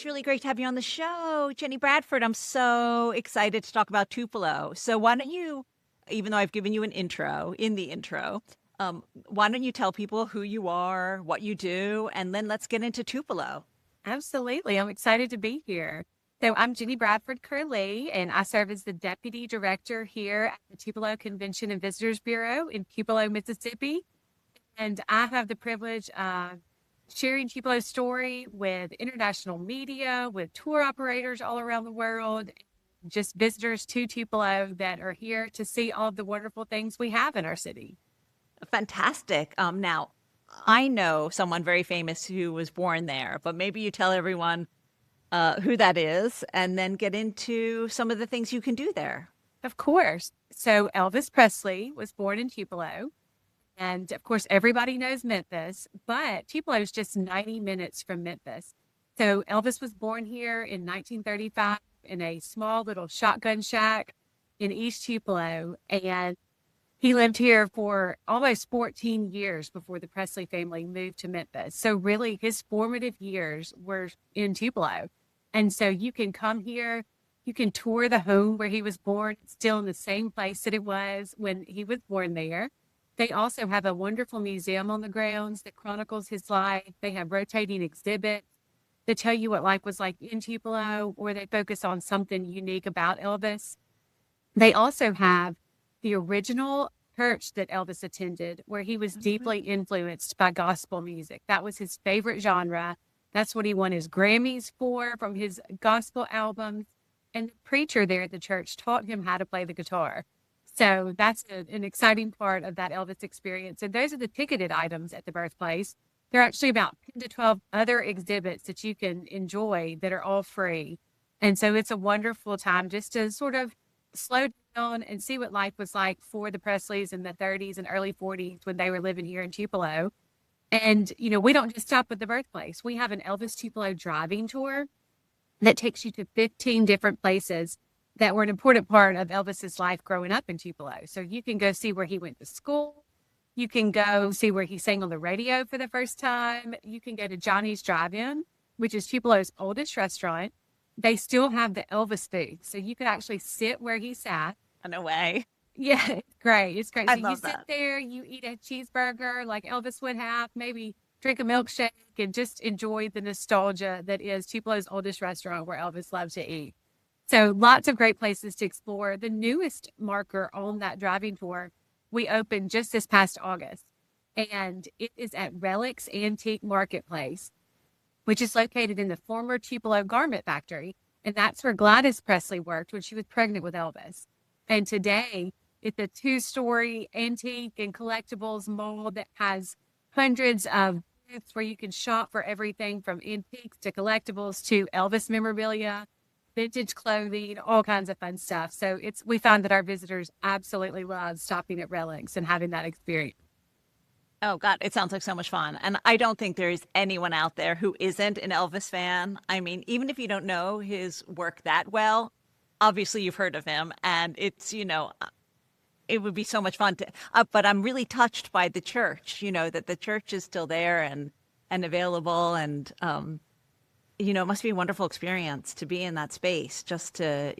It's really great to have you on the show. Jennie Bradford, I'm so excited to talk about Tupelo. So why don't you, even though I've given you an intro in the intro, why don't you tell people who you are, what you do, and then let's get into Tupelo. Absolutely. I'm excited to be here. So I'm Jennie Bradford Curlee, and I serve as the Deputy Director here at the Tupelo Convention and Visitors Bureau in Tupelo, Mississippi. And I have the privilege of sharing Tupelo's story with international media, with tour operators all around the world, just visitors to Tupelo that are here to see all of the wonderful things we have in our city. Fantastic. Now, I know someone very famous who was born there, but maybe you tell everyone who that is and then get into some of the things you can do there. Of course. So Elvis Presley was born in Tupelo. And of course, everybody knows Memphis, but Tupelo is just 90 minutes from Memphis. So Elvis was born here in 1935 in a small little shotgun shack in East Tupelo. And he lived here for almost 14 years before the Presley family moved to Memphis. So really his formative years were in Tupelo. And so you can come here, you can tour the home where he was born, it's still in the same place that it was when he was born there. They also have a wonderful museum on the grounds that chronicles his life. They have rotating exhibits that tell you what life was like in Tupelo, or they focus on something unique about Elvis. They also have the original church that Elvis attended, where he was deeply influenced by gospel music. That was his favorite genre. That's what he won his Grammys for from his gospel albums. And the preacher there at the church taught him how to play the guitar. So that's an exciting part of that Elvis experience. And those are the ticketed items at the birthplace. There are actually about 10 to 12 other exhibits that you can enjoy that are all free. And so it's a wonderful time just to sort of slow down and see what life was like for the Presleys in the 30s and early 40s when they were living here in Tupelo. And, we don't just stop at the birthplace. We have an Elvis Tupelo driving tour that takes you to 15 different places that were an important part of Elvis's life growing up in Tupelo. So you can go see where he went to school. You can go see where he sang on the radio for the first time. You can go to Johnny's Drive-In, which is Tupelo's oldest restaurant. They still have the Elvis booth. So you could actually sit where he sat. No way. Yeah, it's great. It's great. I So you love sit that. there, you eat a cheeseburger like Elvis would have, maybe drink a milkshake and just enjoy the nostalgia that is Tupelo's oldest restaurant where Elvis loved to eat. So lots of great places to explore. The newest marker on that driving tour, we opened just this past August, and it is at Relics Antique Marketplace, which is located in the former Tupelo Garment Factory. And that's where Gladys Presley worked when she was pregnant with Elvis. And today it's a 2-story antique and collectibles mall that has hundreds of booths where you can shop for everything from antiques to collectibles to Elvis memorabilia, vintage clothing, all kinds of fun stuff. So we find that our visitors absolutely love stopping at Relics and having that experience. Oh, God, it sounds like so much fun. And I don't think there is anyone out there who isn't an Elvis fan. I mean, even if you don't know his work that well, obviously you've heard of him. And it would be so much fun to, but I'm really touched by the church, that the church is still there and available. And, it must be a wonderful experience to be in that space just to,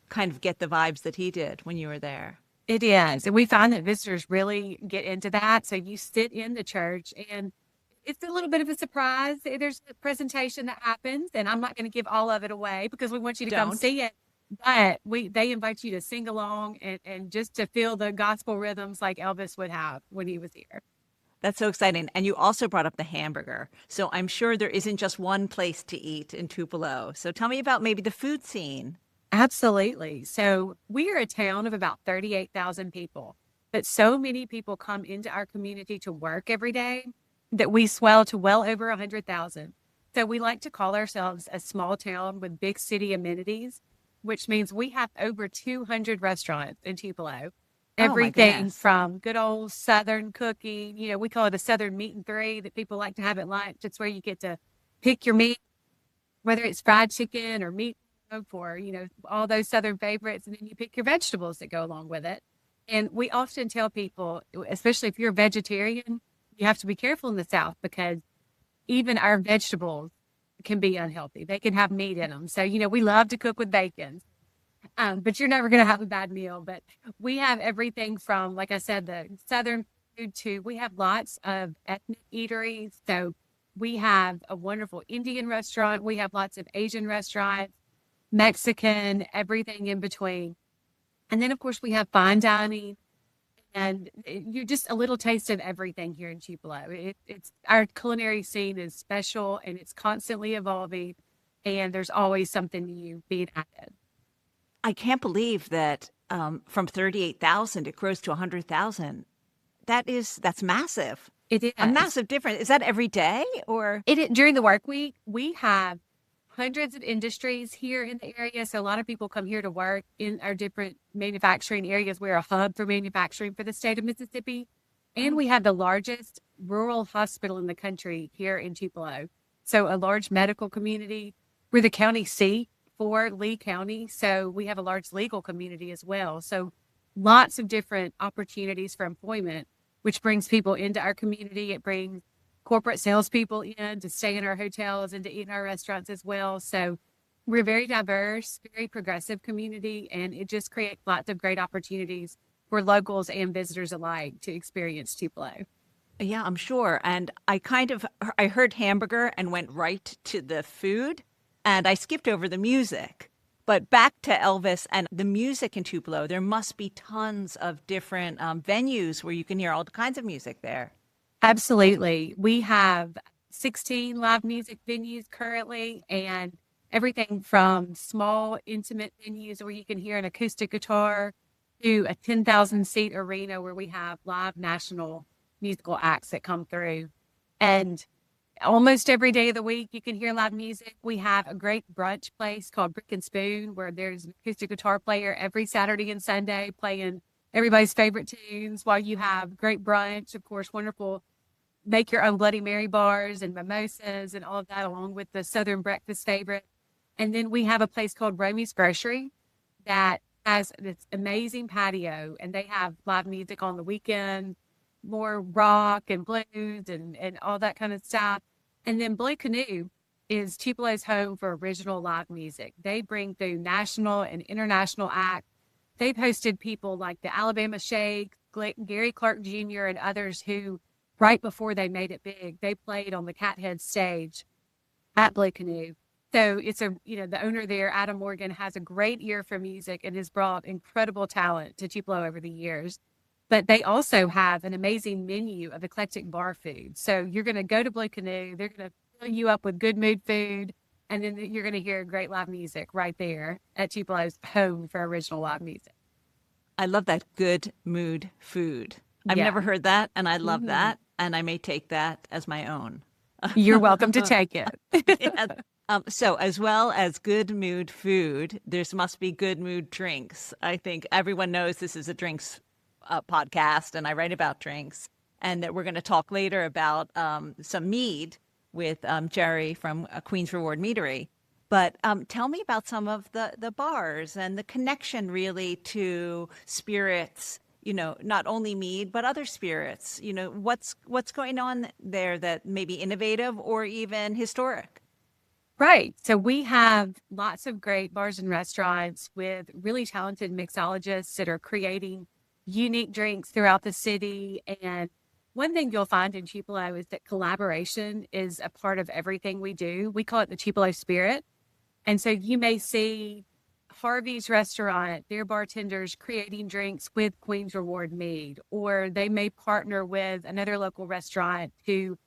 kind of get the vibes that he did when you were there. It is. And we find that visitors really get into that. So you sit in the church and it's a little bit of a surprise. There's a presentation that happens, and I'm not going to give all of it away because we want you to come Don't. see it. But they invite you to sing along and just to feel the gospel rhythms like Elvis would have when he was here. That's so exciting. And you also brought up the hamburger. So I'm sure there isn't just one place to eat in Tupelo. So tell me about maybe the food scene. Absolutely. So we are a town of about 38,000 people, but so many people come into our community to work every day that we swell to well over 100,000. So we like to call ourselves a small town with big city amenities, which means we have over 200 restaurants in Tupelo. Oh my Everything goodness. from good old Southern cooking, we call it a Southern meat and three that people like to have at lunch. It's where you get to pick your meat, whether it's fried chicken or meat or, all those Southern favorites. And then you pick your vegetables that go along with it. And we often tell people, especially if you're a vegetarian, you have to be careful in the South because even our vegetables can be unhealthy. They can have meat in them. So, we love to cook with bacon. But you're never going to have a bad meal. But we have everything from, like I said, the Southern food to, we have lots of ethnic eateries. So we have a wonderful Indian restaurant. We have lots of Asian restaurants, Mexican, everything in between. And then, of course, we have fine dining. And you're just a little taste of everything here in Tupelo. It's our culinary scene is special and it's constantly evolving. And there's always something new being added. I can't believe that from 38,000 it grows to 100,000. That's massive. It is a massive difference. Is that every day or? During the work week, we have hundreds of industries here in the area. So a lot of people come here to work in our different manufacturing areas. We're a hub for manufacturing for the state of Mississippi. And we have the largest rural hospital in the country here in Tupelo. So a large medical community. We're the county seat for Lee County. So we have a large legal community as well. So lots of different opportunities for employment, which brings people into our community. It brings corporate salespeople in to stay in our hotels and to eat in our restaurants as well. So we're a very diverse, very progressive community, and it just creates lots of great opportunities for locals and visitors alike to experience Tupelo. Yeah, I'm sure. And I heard hamburger and went right to the food, and I skipped over the music. But back to Elvis and the music in Tupelo, there must be tons of different venues where you can hear all kinds of music there. Absolutely. We have 16 live music venues currently, and everything from small, intimate venues where you can hear an acoustic guitar to a 10,000 seat arena where we have live national musical acts that come through. And almost every day of the week, you can hear live music. We have a great brunch place called Brick and Spoon where there's an acoustic guitar player every Saturday and Sunday playing everybody's favorite tunes while you have great brunch. Of course, wonderful make your own Bloody Mary bars and mimosas and all of that, along with the Southern breakfast favorite. And then we have a place called Romy's Grocery that has this amazing patio, and they have live music on the weekend, more rock and blues and all that kind of stuff. And then Blue Canoe is Tupelo's home for original live music. They bring through national and international acts. They've hosted people like the Alabama Shakes, Gary Clark Jr., and others who, right before they made it big, they played on the Cathead stage at Blue Canoe. So it's the owner there, Adam Morgan, has a great ear for music and has brought incredible talent to Tupelo over the years. But they also have an amazing menu of eclectic bar food. So you're going to go to Blue Canoe, they're going to fill you up with good mood food, and then you're going to hear great live music right there at Tupelo's home for original live music. I love that good mood food. I've never heard that, and I love that, and I may take that as my own. You're welcome to take it. Yeah. So as well as good mood food, there must be good mood drinks. I think everyone knows this is a drinks podcast, and I write about drinks, and that we're going to talk later about some mead with Jeri from Queen's Reward Meadery. But tell me about some of the bars and the connection really to spirits, not only mead, but other spirits. What's going on there that may be innovative or even historic? Right. So we have lots of great bars and restaurants with really talented mixologists that are creating unique drinks throughout the city. And one thing you'll find in Tupelo is that collaboration is a part of everything we do. We call it the Tupelo spirit. And so you may see Harvey's restaurant, their bartenders creating drinks with Queen's Reward Mead, or they may partner with another local restaurant to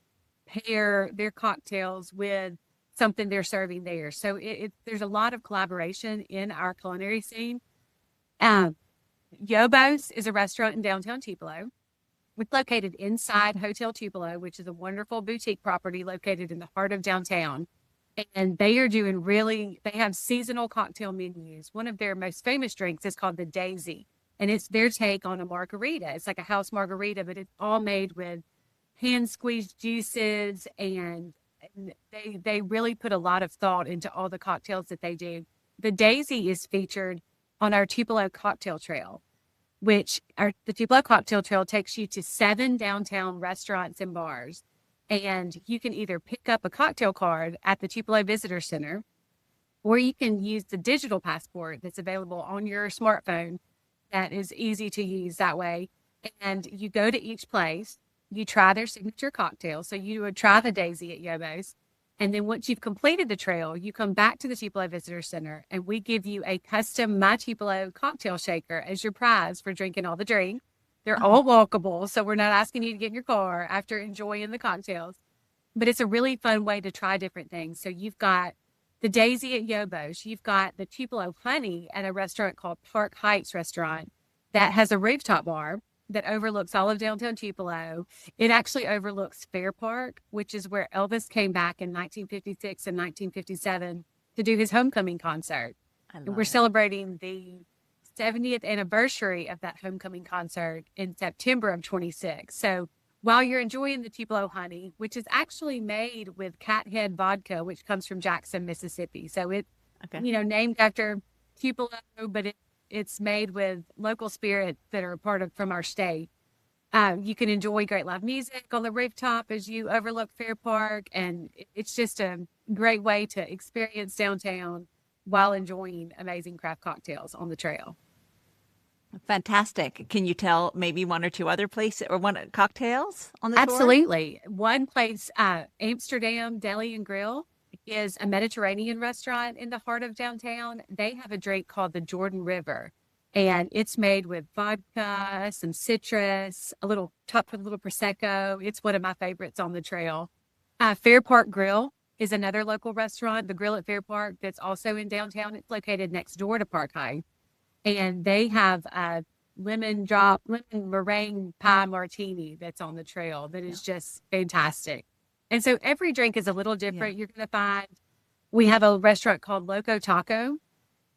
pair their cocktails with something they're serving there. So there's a lot of collaboration in our culinary scene. Yobo's is a restaurant in downtown Tupelo. It's located inside Hotel Tupelo, which is a wonderful boutique property located in the heart of downtown. And they are doing they have seasonal cocktail menus. One of their most famous drinks is called the Daisy, and it's their take on a margarita. It's like a house margarita, but it's all made with hand-squeezed juices, and they really put a lot of thought into all the cocktails that they do. The Daisy is featured on our Tupelo Cocktail Trail, the Tupelo Cocktail Trail takes you to 7 downtown restaurants and bars. And you can either pick up a cocktail card at the Tupelo Visitor Center, or you can use the digital passport that's available on your smartphone that is easy to use that way. And you go to each place, you try their signature cocktail. So you would try the Daisy at Yobo's. And then once you've completed the trail, you come back to the Tupelo Visitor Center and we give you a custom My Tupelo cocktail shaker as your prize for drinking all the drinks. They're all walkable, so we're not asking you to get in your car after enjoying the cocktails. But it's a really fun way to try different things. So you've got the Daisy at Yobo's. You've got the Tupelo Honey at a restaurant called Park Heights Restaurant that has a rooftop bar that overlooks all of downtown Tupelo. It actually overlooks Fair Park, which is where Elvis came back in 1956 and 1957 to do his homecoming concert. And we're celebrating the 70th anniversary of that homecoming concert in September of 26. So while you're enjoying the Tupelo Honey, which is actually made with Cathead vodka, which comes from Jackson, Mississippi. So it, named after Tupelo, but it's made with local spirits that are a part of from our state. You can enjoy great live music on the rooftop as you overlook Fair Park. And it's just a great way to experience downtown while enjoying amazing craft cocktails on the trail. Fantastic. Can you tell maybe one or two other places or one cocktails on the tour? Absolutely. One place, Amsterdam Deli and Grill, is a Mediterranean restaurant in the heart of downtown. They have a drink called the Jordan River, and it's made with vodka, some citrus, topped with a little Prosecco. It's one of my favorites on the trail. Fair Park Grill is another local restaurant, the Grill at Fair Park, that's also in downtown. It's located next door to Park High. And they have a lemon meringue pie martini that's on the trail that is just fantastic. And so every drink is a little different. You're going to find we have a restaurant called Loco Taco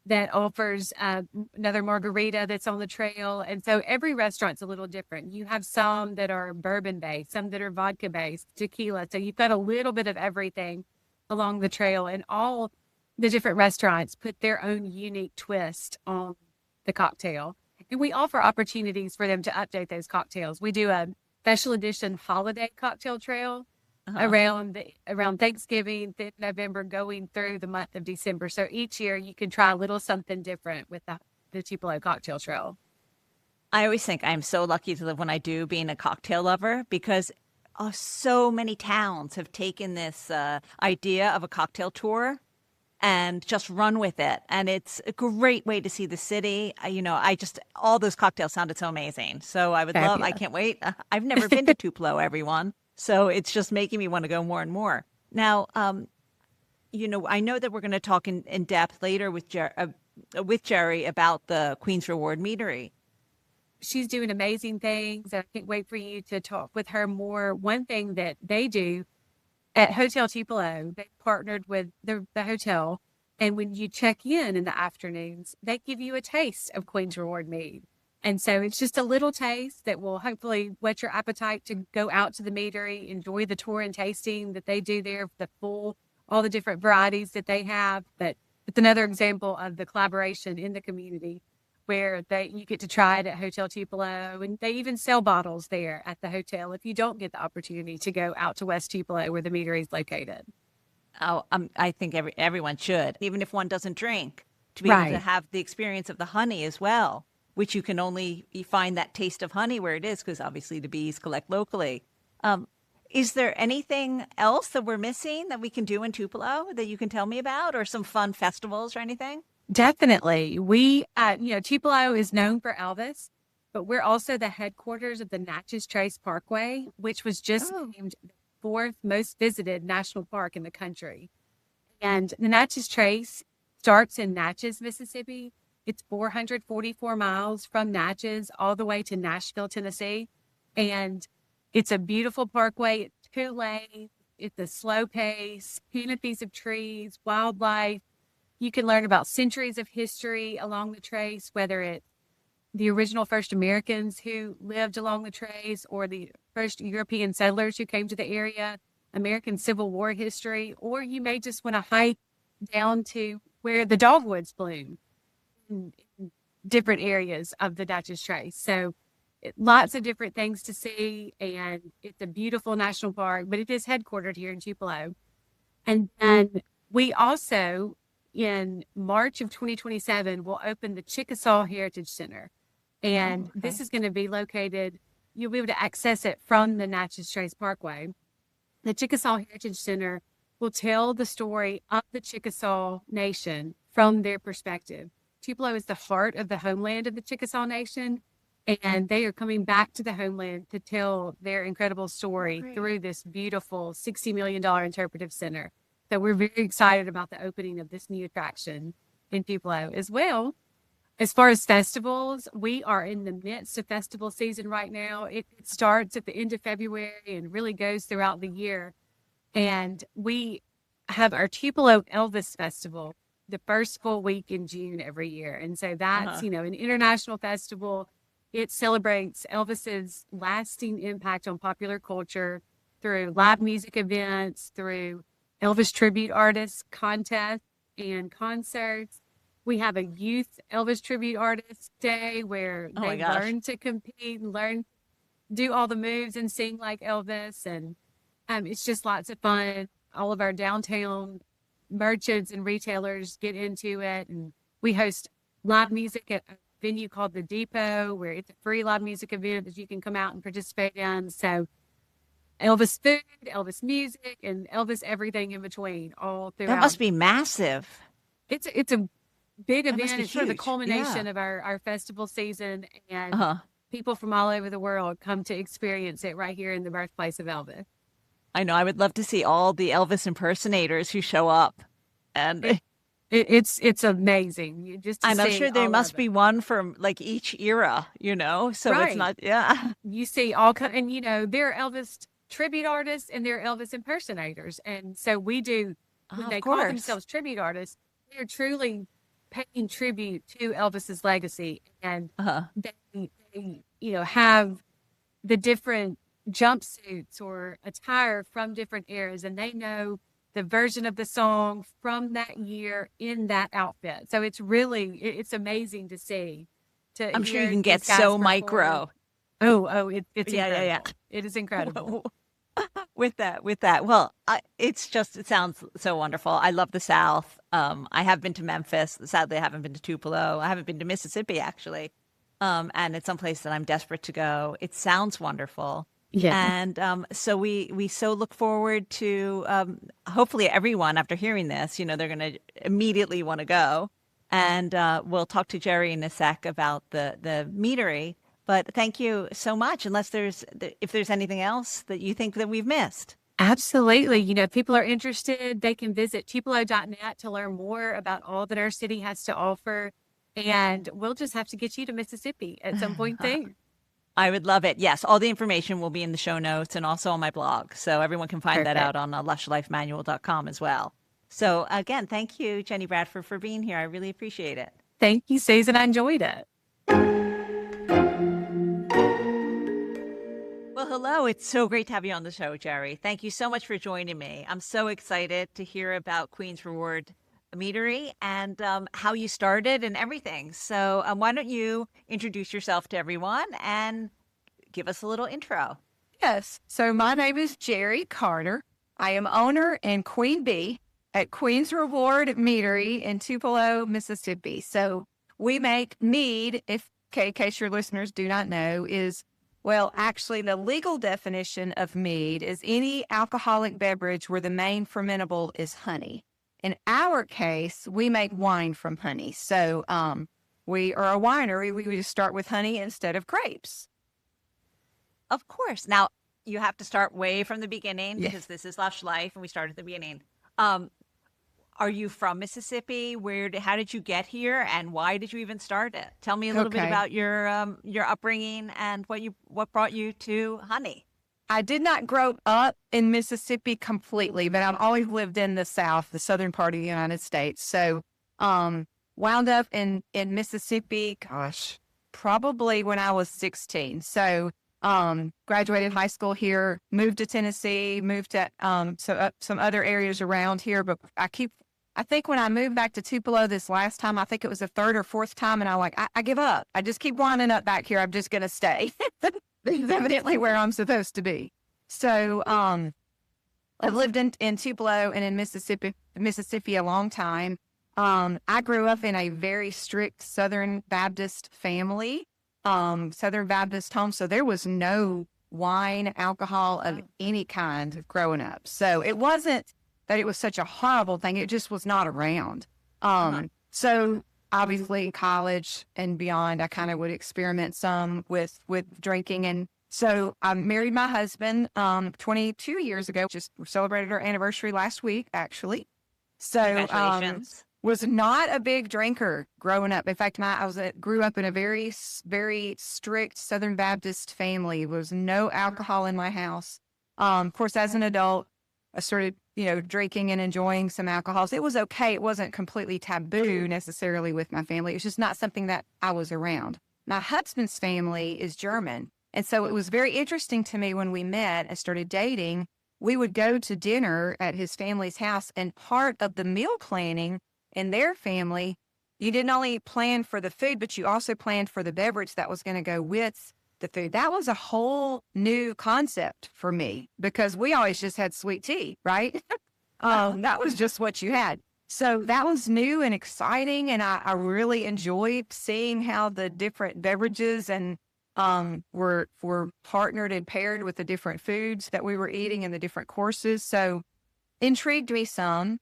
that offers another margarita that's on the trail. And so every restaurant's a little different. You have some that are bourbon based, some that are vodka based, tequila. So you've got a little bit of everything along the trail, and all the different restaurants put their own unique twist on the cocktail. And we offer opportunities for them to update those cocktails. We do a special edition holiday cocktail trail around Thanksgiving, November, going through the month of December. So each year you can try a little something different with the Tupelo cocktail trail. I always think I'm so lucky to live when I do, being a cocktail lover, because so many towns have taken this idea of a cocktail tour and just run with it. And it's a great way to see the city. All those cocktails sounded so amazing. So I can't wait. I've never been to Tupelo, everyone. So it's just making me want to go more and more. Now, I know that we're going to talk in depth later with Jeri about the Queen's Reward Meadery. She's doing amazing things. I can't wait for you to talk with her more. One thing that they do at Hotel Tupelo, they partnered with the hotel, and when you check in the afternoons, they give you a taste of Queen's Reward Mead. And so it's just a little taste that will hopefully whet your appetite to go out to the Meadery, enjoy the tour and tasting that they do there, all the different varieties that they have. But it's another example of the collaboration in the community where you get to try it at Hotel Tupelo, and they even sell bottles there at the hotel if you don't get the opportunity to go out to West Tupelo where the Meadery is located. Oh, I think everyone should, even if one doesn't drink, to be able to have the experience of the honey as well, which you find that taste of honey where it is, because obviously the bees collect locally. Is there anything else that we're missing that we can do in Tupelo that you can tell me about, or some fun festivals or anything? Definitely. Tupelo is known for Elvis, but we're also the headquarters of the Natchez Trace Parkway, which was just named the 4th most visited national park in the country. And the Natchez Trace starts in Natchez, Mississippi. It's 444 miles from Natchez all the way to Nashville, Tennessee. And it's a beautiful parkway. It's 2 lanes. It's a slow pace, canopies of trees, wildlife. You can learn about centuries of history along the trace, whether it's the original first Americans who lived along the trace or the first European settlers who came to the area, American Civil War history, or you may just want to hike down to where the dogwoods bloom in different areas of the Natchez Trace. So lots of different things to see, and it's a beautiful national park, but it is headquartered here in Tupelo. And then we also, in March of 2027, will open the Chickasaw Heritage Center. And this is going to be located, you'll be able to access it from the Natchez Trace Parkway. The Chickasaw Heritage Center will tell the story of the Chickasaw Nation from their perspective. Tupelo is the heart of the homeland of the Chickasaw Nation, and they are coming back to the homeland to tell their incredible story through this beautiful $60 million interpretive center. So we're very excited about the opening of this new attraction in Tupelo as well. As far as festivals, we are in the midst of festival season right now. It starts at the end of February and really goes throughout the year. And we have our Tupelo Elvis Festival the first full week in June every year. And so that's, an international festival. It celebrates Elvis's lasting impact on popular culture through live music events, through Elvis tribute artists contests and concerts. We have a youth Elvis tribute artist day where they learn to compete and do all the moves and sing like Elvis. And it's just lots of fun. All of our downtown merchants and retailers get into it. And we host live music at a venue called The Depot, where it's a free live music event that you can come out and participate in. So Elvis food, Elvis music, and Elvis everything in between all throughout. That must be massive. It's a big event. It's sort of the culmination of our festival season, and people from all over the world come to experience it right here in the birthplace of Elvis. I know. I would love to see all the Elvis impersonators who show up, and it's amazing. I'm sure there must be one from like each era, So it's not, You see all and there are Elvis tribute artists and there are Elvis impersonators, and so we do. When they call themselves tribute artists, they're truly paying tribute to Elvis's legacy, and they have the different jumpsuits or attire from different eras, and they know the version of the song from that year in that outfit. So it's amazing to see. I'm sure you can get so micro. It's incredible. It is incredible. With that. Well, it sounds so wonderful. I love the South. I have been to Memphis. Sadly, I haven't been to Tupelo. I haven't been to Mississippi, actually. And it's someplace that I'm desperate to go. It sounds wonderful. Yeah. And so we so look forward to hopefully everyone, after hearing this, they're going to immediately want to go. And we'll talk to Jeri in a sec about the Meadery. But thank you so much. If there's anything else that you think that we've missed. Absolutely. If people are interested, they can visit tupelo.net to learn more about all that our city has to offer. And we'll just have to get you to Mississippi at some point too. I would love it. Yes. All the information will be in the show notes and also on my blog. So everyone can find that out on lushlifemanual.com as well. So again, thank you, Jennie Bradford, for being here. I really appreciate it. Thank you, Susan. I enjoyed it. Well, hello. It's so great to have you on the show, Jeri. Thank you so much for joining me. I'm so excited to hear about Queen's Reward Meadery and how you started and everything. So why don't you introduce yourself to everyone and give us a little intro? Yes. So my name is Jeri Carter. I am owner and queen bee at Queen's Reward Meadery in Tupelo, Mississippi. So we make mead, in case your listeners do not know, actually the legal definition of mead is any alcoholic beverage where the main fermentable is honey. In our case, we make wine from honey. So we are a winery. We just start with honey instead of grapes. Of course. Now, you have to start way from the beginning because this is Lush Life and we start at the beginning. Are you from Mississippi? How did you get here and why did you even start it? Tell me a little bit about your upbringing and what brought you to honey. I did not grow up in Mississippi completely, but I've always lived in the South, the southern part of the United States. So wound up in Mississippi, probably when I was 16. So graduated high school here, moved to Tennessee, moved to some other areas around here. But I keep I think when I moved back to Tupelo this last time, I think it was the third or fourth time, and I give up. I just keep winding up back here. I'm just going to stay. This is evidently where I'm supposed to be. So I've lived in Tupelo and in Mississippi a long time. I grew up in a very strict Southern Baptist family, Southern Baptist home. So there was no wine, alcohol of any kind growing up. So it wasn't that it was such a horrible thing. It just was not around. So obviously in college and beyond, I kind of would experiment some with drinking. And so I married my husband 22 years ago. Just celebrated our anniversary last week, actually. So Congratulations. was not a big drinker growing up. In fact, grew up in a very, very strict Southern Baptist family. There was no alcohol in my house. Of course, as an adult, I started, drinking and enjoying some alcohols. It was okay. It wasn't completely taboo necessarily with my family. It was just not something that I was around. My husband's family is German. And so it was very interesting to me when we met and started dating. We would go to dinner at his family's house, and part of the meal planning in their family, you didn't only plan for the food, but you also planned for the beverage that was going to go with the food. That was a whole new concept for me because we always just had sweet tea, right? That was just what you had. So that was new and exciting. And I really enjoyed seeing how the different beverages and were partnered and paired with the different foods that we were eating and the different courses. So intrigued me some.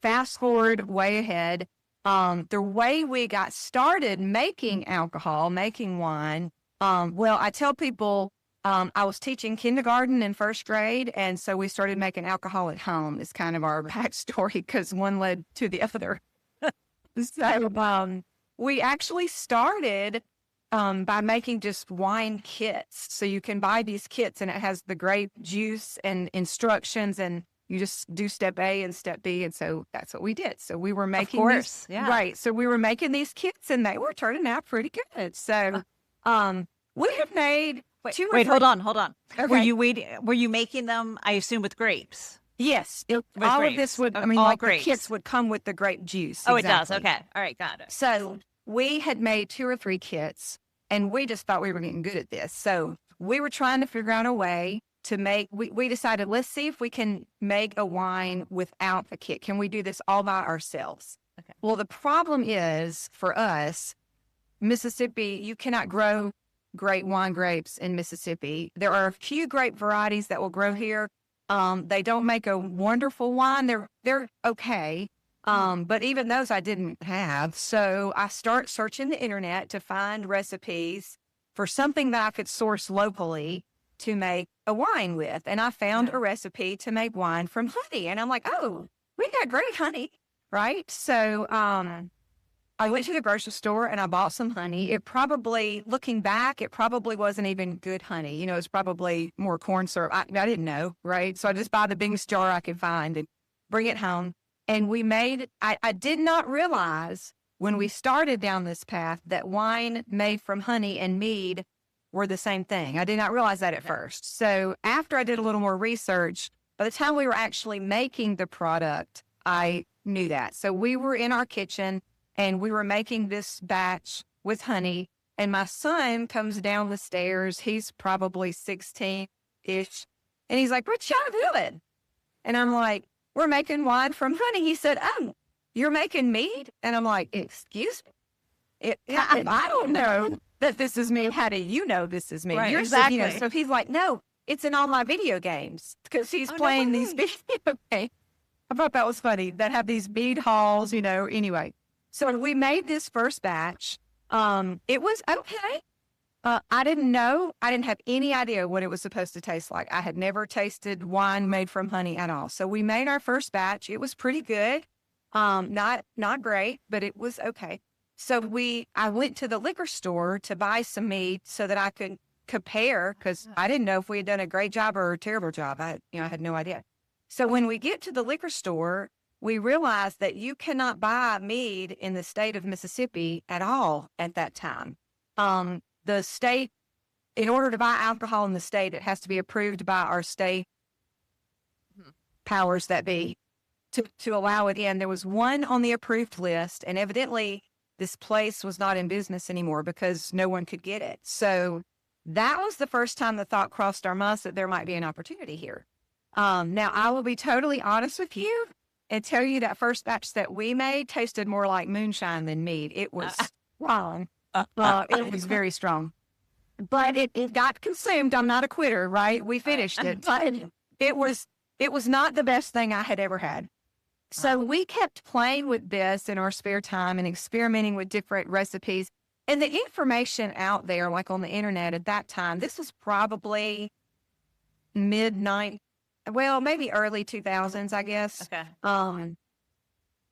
Fast forward way ahead. The way we got started making alcohol, making wine, well, I tell people I was teaching kindergarten and first grade, and so we started making alcohol at home. It's kind of our backstory because one led to the other. So we actually started by making just wine kits. So you can buy these kits, and it has the grape juice and instructions, and you just do step A and step B. And so that's what we did. So we were making Of course, yeah. Right. So we were making these kits, and they were turning out pretty good. So we have made Wait, hold on. Okay. Were you making them, I assume, with grapes? Yes. With all grapes. of this would, All like grapes. the kits would come with the grape juice. Oh, it does. Exactly. Okay. All right. Got it. So we had made 2 or 3 kits, and we just thought we were getting good at this. So we were trying to figure out a way to make, we decided, let's see if we can make a wine without a kit. Can we do this all by ourselves? Okay. Well, the problem is for us, Mississippi, you cannot grow great wine grapes in Mississippi. There are a few grape varieties that will grow here. They don't make a wonderful wine. They're okay. But even those I didn't have. So I start searching the internet to find recipes for something that I could source locally to make a wine with. And I found a recipe to make wine from honey. And I'm like, oh, we got great honey, right? So I went to the grocery store and I bought some honey. It probably, looking back, it probably wasn't even good honey. It was probably more corn syrup. I didn't know, right? So I just buy the biggest jar I could find and bring it home. And we made, I did not realize when we started down this path that wine made from honey and mead were the same thing. I did not realize that at first. So after I did a little more research, by the time we were actually making the product, I knew that. So we were in our kitchen and we were making this batch with honey. And my son comes down the stairs. He's probably 16-ish. And he's like, what y'all doing? And I'm like, we're making wine from honey. He said, oh, you're making mead? And I'm like, excuse me? I don't know that this is me. How do you know this is me? Right, You're exactly. So he's like, no, it's in all my video games because he's playing these video games. I thought that was funny. That have these bead halls, anyway. So we made this first batch. It was okay. I didn't know. I didn't have any idea what it was supposed to taste like. I had never tasted wine made from honey at all. So we made our first batch. It was pretty good. Not great, but it was okay. So I went to the liquor store to buy some mead so that I could compare because I didn't know if we had done a great job or a terrible job. I had no idea. So when we get to the liquor store, we realized that you cannot buy mead in the state of Mississippi at all at that time. The state, in order to buy alcohol in the state, it has to be approved by our state powers that be. to allow it in. There was one on the approved list, and evidently this place was not in business anymore because no one could get it. So that was the first time the thought crossed our minds that there might be an opportunity here. Now, I will be totally honest with you and tell you that first batch that we made tasted more like moonshine than mead. It was strong. It was very strong. But it got consumed. I'm not a quitter, right? We finished it. But it was not the best thing I had ever had. So we kept playing with this in our spare time and experimenting with different recipes. And the information out there, like on the internet at that time, this was probably maybe early 2000s, I guess. Okay.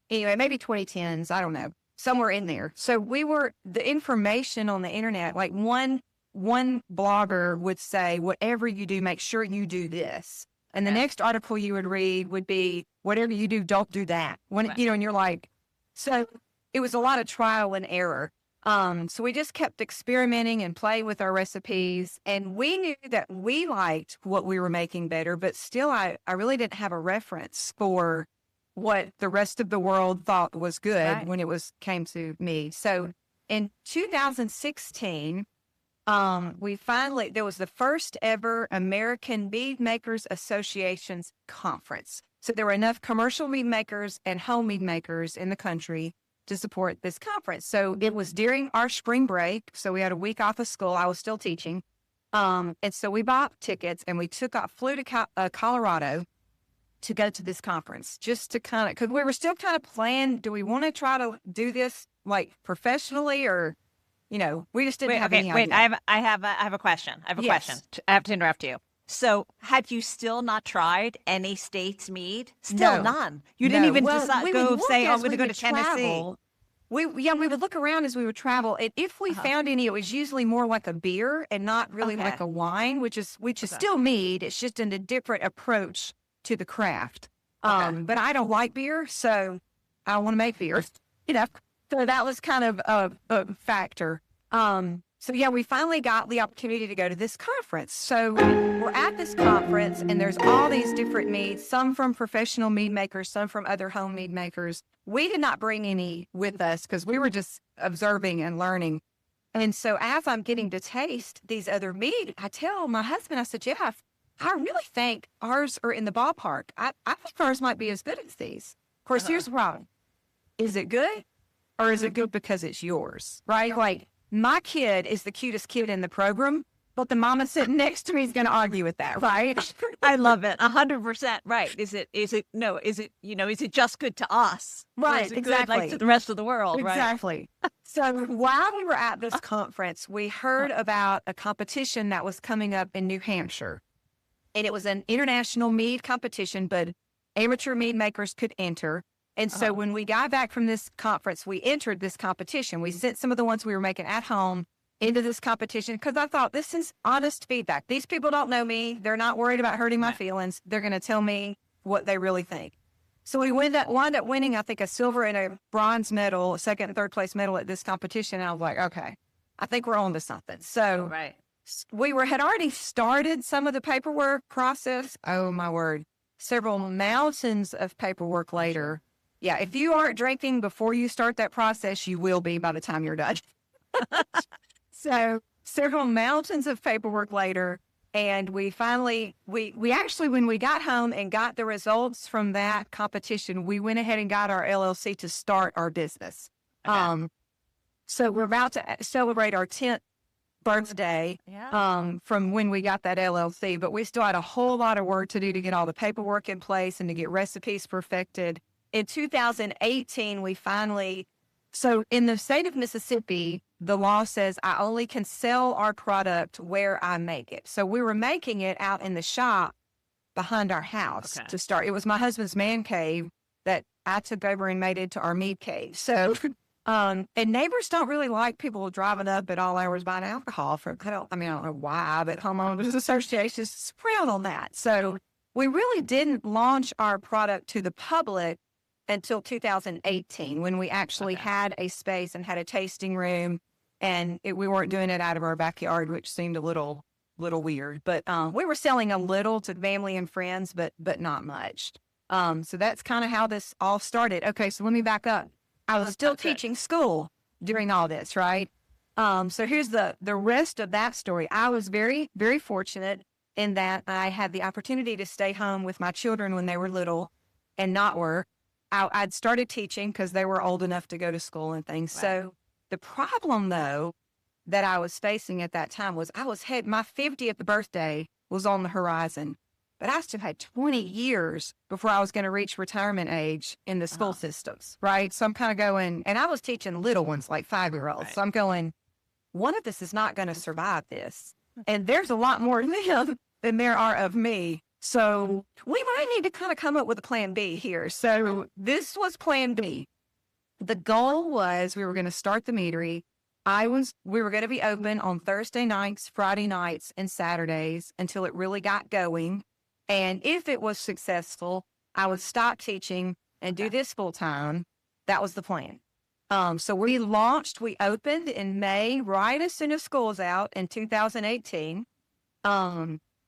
Anyway, maybe 2010s. I don't know. Somewhere in there. So the information on the internet, like one blogger would say, whatever you do, make sure you do this. And the next article you would read would be, whatever you do, don't do that. And you're like, so it was a lot of trial and error. So we just kept experimenting and playing with our recipes. And we knew that we liked what we were making better, but still I really didn't have a reference for what the rest of the world thought was good when it came to me. So in 2016, there was the first ever American Mead Makers Association's conference. So there were enough commercial mead makers and home mead makers in the country to support this conference. So it was during our spring break. So we had a week off of school. I was still teaching. And so we bought tickets and flew to Colorado to go to this conference, just to because we were still kind of planning, do we want to try to do this like professionally, or, we just didn't have any idea. Wait, I have a question. I have a question. I have to interrupt you. So had you still not tried any state's mead? Still none. You didn't even decide, I'm going to go to Tennessee. We would look around as we would travel. And if we found any, it was usually more like a beer and not really like a wine, which is still mead. It's just in a different approach to the craft. But I don't like beer, so I want to make beer. So that was kind of a factor. So we finally got the opportunity to go to this conference. So we're at this conference, and there's all these different meads, some from professional mead makers, some from other home mead makers. We did not bring any with us because we were just observing and learning. And so as I'm getting to taste these other mead, I tell my husband, I said, Jeff, I really think ours are in the ballpark. I think ours might be as good as these. Of course, here's the problem. Is it good, or is it good because it's yours, right? Like, my kid is the cutest kid in the program, but the mama sitting next to me is going to argue with that, right? I love it. 100% right. Is it just good to us? Right, is it exactly. Good, like, to the rest of the world, exactly. Right? So while we were at this conference, we heard about a competition that was coming up in New Hampshire. And it was an international mead competition, but amateur mead makers could enter. And so when we got back from this conference, we entered this competition. We sent some of the ones we were making at home into this competition because I thought, this is honest feedback. These people don't know me. They're not worried about hurting my feelings. They're going to tell me what they really think. So we wound up winning, I think, a silver and a bronze medal, a second and third place medal at this competition. And I was like, okay, I think we're on to something. So we had already started some of the paperwork process. Oh, my word. Several mountains of paperwork later. Yeah, if you aren't drinking before you start that process, you will be by the time you're done. So several mountains of paperwork later, and we finally, we actually, when we got home and got the results from that competition, we went ahead and got our LLC to start our business. Okay. So we're about to celebrate our 10th birthday from when we got that LLC, but we still had a whole lot of work to do to get all the paperwork in place and to get recipes perfected. In 2018, so in the state of Mississippi, the law says I only can sell our product where I make it. So we were making it out in the shop behind our house to start. It was my husband's man cave that I took over and made into our mead cave. So, and neighbors don't really like people driving up at all hours buying alcohol. I don't know why, but homeowners associations sprout on that. So we really didn't launch our product to the public until 2018, when we actually had a space and had a tasting room, and we weren't doing it out of our backyard, which seemed a little weird. But we were selling a little to family and friends, but not much. So that's kind of how this all started. Okay, so let me back up. I was still teaching school during all this, right? So here's the rest of that story. I was very, very fortunate in that I had the opportunity to stay home with my children when they were little and not work. I'd started teaching because they were old enough to go to school and things. Right. So the problem, though, that I was facing at that time was my 50th birthday was on the horizon, but I still had 20 years before I was going to reach retirement age in the school systems, right? So I'm kind of going, and I was teaching little ones like 5-year-olds. Right. So I'm going, one of us is not going to survive this. And there's a lot more of them than there are of me. So we might need to kind of come up with a plan B here. So this was plan B. The goal was we were going to start the meadery. We were going to be open on Thursday nights, Friday nights, and Saturdays until it really got going. And if it was successful, I would stop teaching and do this full time. That was the plan. So we opened in May, right as soon as school's out in 2018.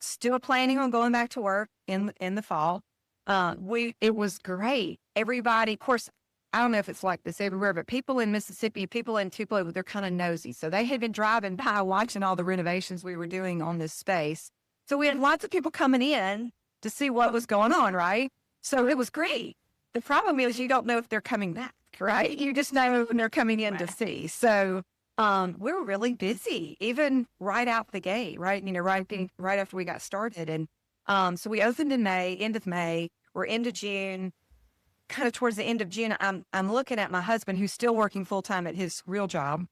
Still planning on going back to work in the fall. It was great. Everybody, of course, I don't know if it's like this everywhere, but people in Mississippi, people in Tupelo, they're kind of nosy. So they had been driving by watching all the renovations we were doing on this space. So we had lots of people coming in to see what was going on, right? So it was great. The problem is you don't know if they're coming back, right? You just know when they're coming in to see. So we were really busy, even right out the gate, right? You know, right after we got started. And so we opened in May, end of May. We're into June. Kind of towards the end of June, I'm looking at my husband who's still working full time at his real job.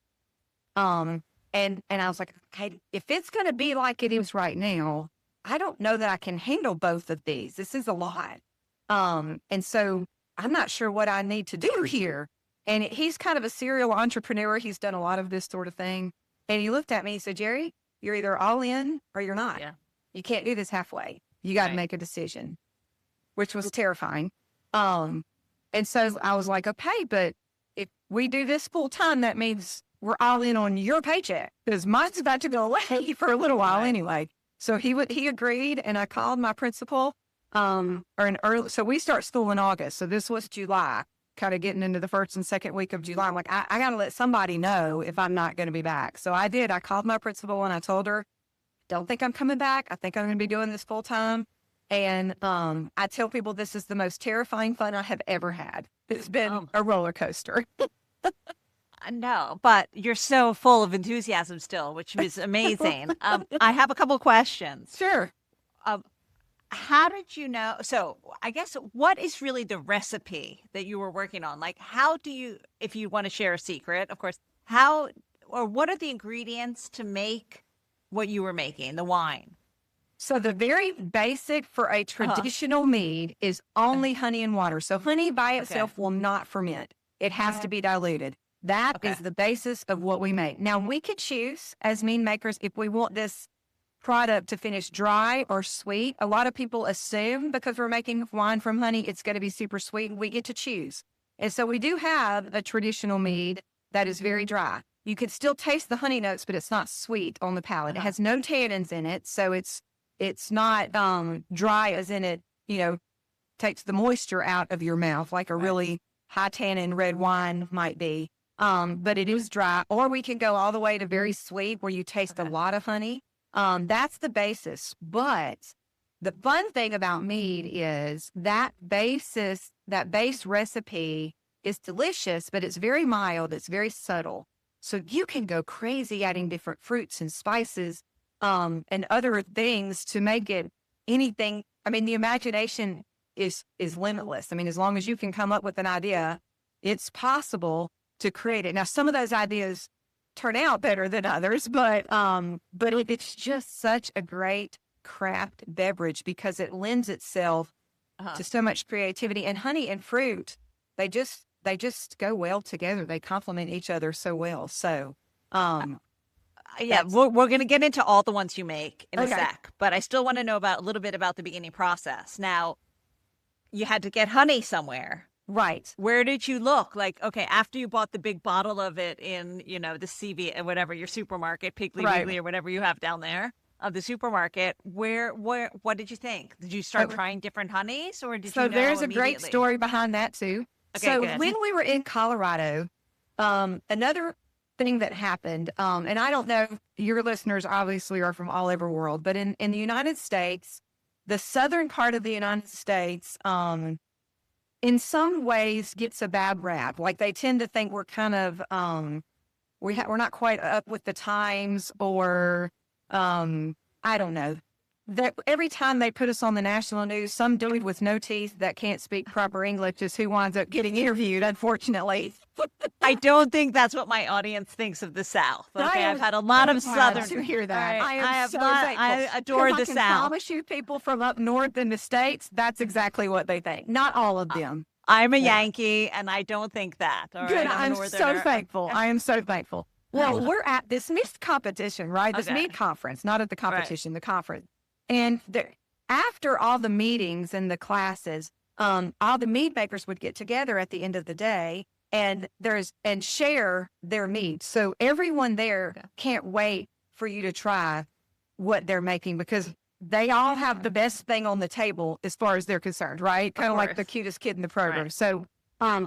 And I was like, hey, if it's going to be like it is right now, I don't know that I can handle both of these. This is a lot. And so I'm not sure what I need to do here. And he's kind of a serial entrepreneur. He's done a lot of this sort of thing. And he looked at me and said, Jeri, you're either all in or you're not. Yeah. You can't do this halfway. You got to make a decision, which was terrifying. And so I was like, okay, but if we do this full time, that means we're all in on your paycheck because mine's about to go away for a little while anyway. So he agreed, and I called my principal, so we start school in August. So this was July, kind of getting into the first and second week of July. I'm like, I got to let somebody know if I'm not going to be back. So I did. I called my principal and I told her, don't think I'm coming back. I think I'm going to be doing this full time. And I tell people this is the most terrifying fun I have ever had. It's been a roller coaster. No, but you're so full of enthusiasm still, which is amazing. I have a couple of questions. Sure. How did you know? So I guess what is really the recipe that you were working on? Like, how do you, if you want to share a secret, of course, what are the ingredients to make what you were making, the wine? So the very basic for a traditional mead is only honey and water. So honey by itself will not ferment. It has to be diluted. That is the basis of what we make. Now, we could choose as mead makers if we want this product to finish dry or sweet. A lot of people assume because we're making wine from honey, it's going to be super sweet. We get to choose. And so we do have a traditional mead that is very dry. You can still taste the honey notes, but it's not sweet on the palate. It has no tannins in it. So it's not dry as in it, takes the moisture out of your mouth like a really high tannin red wine might be. But it is dry. Or we can go all the way to very sweet where you taste a lot of honey. That's the basis. But the fun thing about mead is that base recipe is delicious, but it's very mild. It's very subtle. So you can go crazy adding different fruits and spices and other things to make it anything. I mean, the imagination is limitless. I mean, as long as you can come up with an idea, it's possible to create it. Now, some of those ideas turn out better than others, but it's just such a great craft beverage because it lends itself to so much creativity. And honey and fruit, they just go well together. They complement each other so well. So, yeah, we're going to get into all the ones you make in a sec, but I still want to know a little bit about the beginning process. Now, you had to get honey somewhere. Right. Where did you look? Like, okay, after you bought the big bottle of it in, the CV, whatever, your supermarket, Piggly Wiggly or whatever you have down there. of the supermarket, what did you think? Did you start trying different honeys, or did So you know there's a great immediately? story behind that too. Okay, So good. when we were in Colorado, another thing that happened, and I don't know, your listeners obviously are from all over the world, but in the United States, the southern part of the United States, in some ways gets a bad rap. Like they tend to think we're kind of, we're not quite up with the times, or I don't know. That every time they put us on the national news, some dude with no teeth that can't speak proper English is who winds up getting interviewed, unfortunately. I don't think that's what my audience thinks of the South. Okay, I I've am had a lot of so glad Southern. to hear that. All right, I am have so not- thankful. I adore 'Cause the I can South. promise you, people from up north in the States, that's exactly what they think. Not all of them. I'm a Yeah. Yankee, and I don't think that. All Good. right, I'm a I'm so Northerner. thankful. I am so thankful. Well, we're at this Mead competition, right? This Okay. Mead conference, not at the competition, the conference. And after all the meetings and the classes, all the mead makers would get together at the end of the day and share their mead. So everyone there can't wait for you to try what they're making, because they all have the best thing on the table as far as they're concerned, right? Kind of like the course. cutest kid in the program. Right. So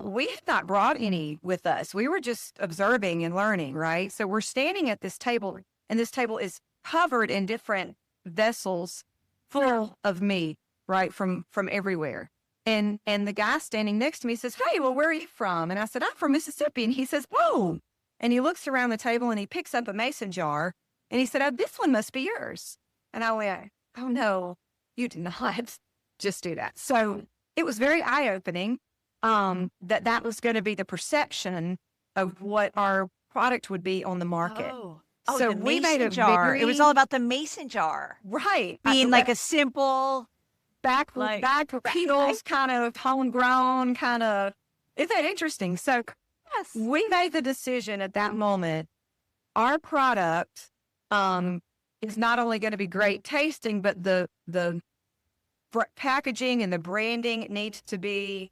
we had not brought any with us. We were just observing and learning, right? So we're standing at this table, and this table is covered in different vessels full of mead, right, from everywhere. And the guy standing next to me says, "Hey, well, where are you from?" And I said, "I'm from Mississippi." And he says, "Whoa." And he looks around the table and he picks up a mason jar, and he said, "Oh, this one must be yours." And I went, "Oh, no, you did not just do that." So it was very eye-opening that was going to be the perception of what our product would be on the market. Oh, So the we made mason a jar. It was very- all about the mason jar Right. being like a simple. back like- pedals, kind of homegrown, kind of. Isn't that interesting? So Yes. we made the decision at that moment. Our product is not only going to be great tasting, but the packaging and the branding needs to be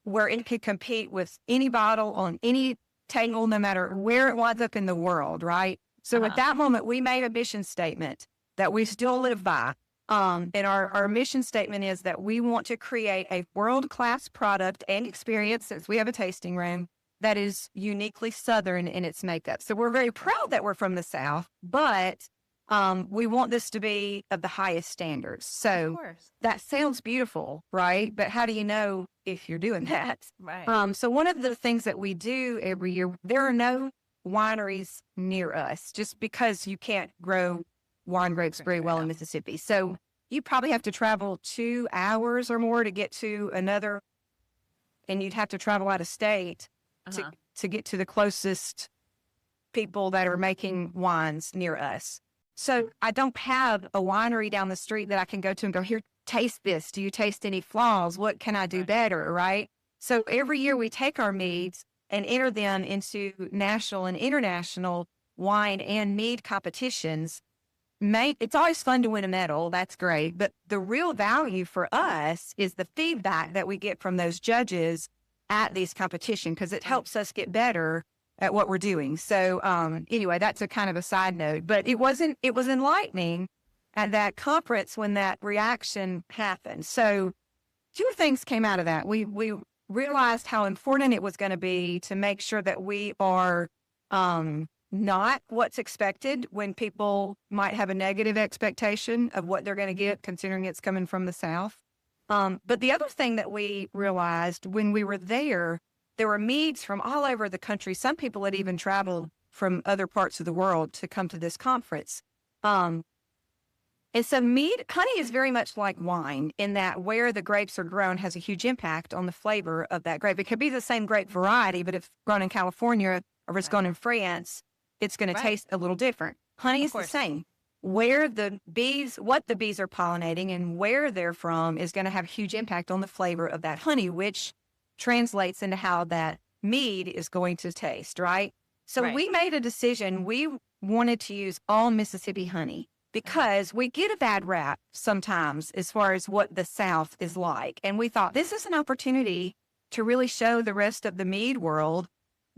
where it could compete with any bottle on any table, no matter where it winds up in the world, right? So at that moment, we made a mission statement that we still live by. And our mission statement is that we want to create a world-class product and experience, since we have a tasting room, that is uniquely Southern in its makeup. So we're very proud that we're from the South, but we want this to be of the highest standards. Of So course. that sounds beautiful, right? But how do you know if you're doing that? Right. So one of the things that we do every year, there are no wineries near us, just because you can't grow wine grapes very well in Mississippi. So you probably have to travel 2 hours or more to get to another, and you'd have to travel out of state to get to the closest people that are making wines near us. So I don't have a winery down the street that I can go to and go, "Here, taste this. Do you taste any flaws? What can I do better?" Right? So every year we take our meads and enter them into national and international wine and mead competitions. It's always fun to win a medal. That's great. But the real value for us is the feedback that we get from those judges at these competitions, because it helps us get better at what we're doing. So anyway, that's a kind of a side note, but it was enlightening at that conference when that reaction happened. So 2 things came out of that. We realized how important it was going to be to make sure that we are not what's expected when people might have a negative expectation of what they're going to get, considering it's coming from the South. But the other thing that we realized when we were there were meads from all over the country. Some people had even traveled from other parts of the world to come to this conference. And so honey is very much like wine, in that where the grapes are grown has a huge impact on the flavor of that grape. It could be the same grape variety, but if it's grown in California or if it's grown in France, it's going to taste a little different. Honey is the same. What the bees are pollinating and where they're from is going to have a huge impact on the flavor of that honey, which translates into how that mead is going to taste, right? So we made a decision. We wanted to use all Mississippi honey, because we get a bad rap sometimes as far as what the South is like. And we thought, this is an opportunity to really show the rest of the mead world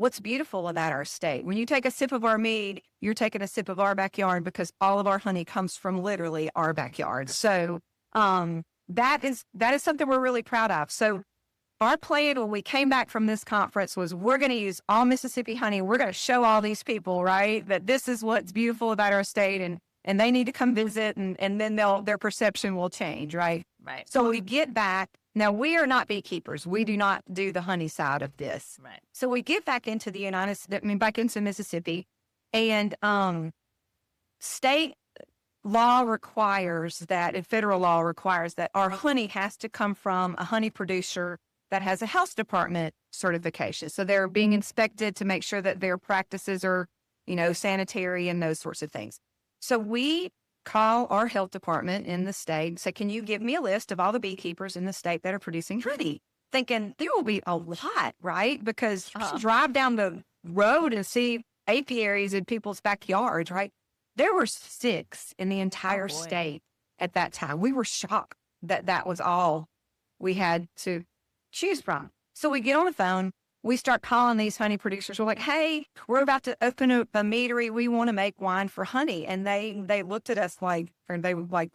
what's beautiful about our state. When you take a sip of our mead, you're taking a sip of our backyard because all of our honey comes from literally our backyard. So that is something we're really proud of. So our plan when we came back from this conference was we're going to use all Mississippi honey. We're going to show all these people, right, that this is what's beautiful about our state, and they need to come visit, and then their perception will change, right? Right. So we get back. Now, we are not beekeepers. We do not do the honey side of this. Right. So we get back into back into Mississippi, and state law requires that, and federal law requires that our honey has to come from a honey producer that has a health department certification. So they're being inspected to make sure that their practices are, sanitary and those sorts of things. So we call our health department in the state and say, can you give me a list of all the beekeepers in the state that are producing honey? Thinking there will be a lot, right? Because you can drive down the road and see apiaries in people's backyards, right? There were 6 in the entire state at that time. We were shocked that was all we had to choose from. So we get on the phone. We start calling these honey producers. We're like, hey, we're about to open up a meadery. We want to make wine for honey. And they looked at us like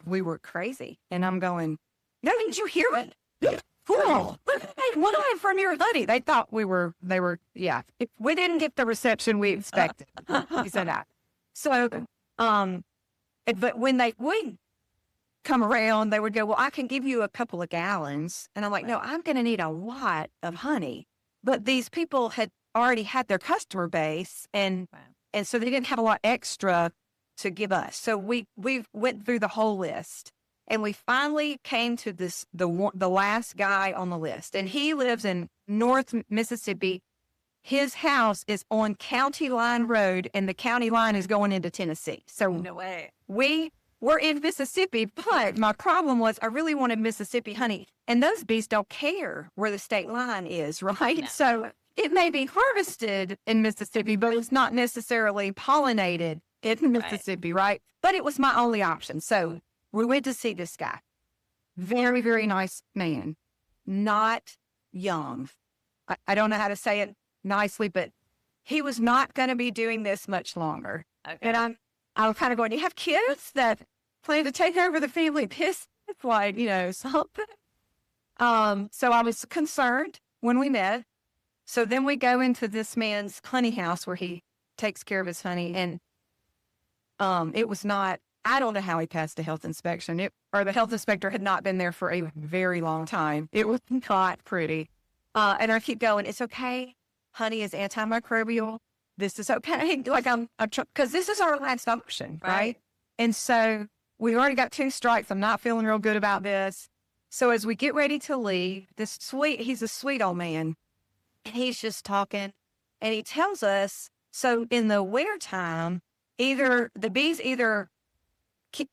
we were crazy. And I'm going, no, did you hear it? Cool. Hey, wine from your honey. They thought we were, we didn't get the reception we expected. He said that. So, but when they would come around, they would go, well, I can give you a couple of gallons. And I'm like, no, I'm going to need a lot of honey. But these people had already had their customer base, and so they didn't have a lot extra to give us. So we went through the whole list, and we finally came to the last guy on the list, and he lives in North Mississippi. His house is on County Line Road, and the county line is going into Tennessee. So No way. We're in Mississippi, but my problem was I really wanted Mississippi honey, and those bees don't care where the state line is, right? No. So it may be harvested in Mississippi, but it's not necessarily pollinated in Mississippi, right? But it was my only option. So we went to see this guy. Very, very nice man. Not young. I don't know how to say it nicely, but he was not going to be doing this much longer. Okay. And I was kind of going, do you have kids that plan to take over the family business? Like, something. So I was concerned when we met. So then we go into this man's honey house where he takes care of his honey. And it was not, I don't know how he passed a health inspection. Or the health inspector had not been there for a very long time. It was not pretty. And I keep going, it's okay. Honey is antimicrobial. This is okay. Like because this is our last option, right? And so we already got 2 strikes. I'm not feeling real good about this. So as we get ready to leave, he's a sweet old man, and he's just talking, and he tells us, so in the wintertime, the bees either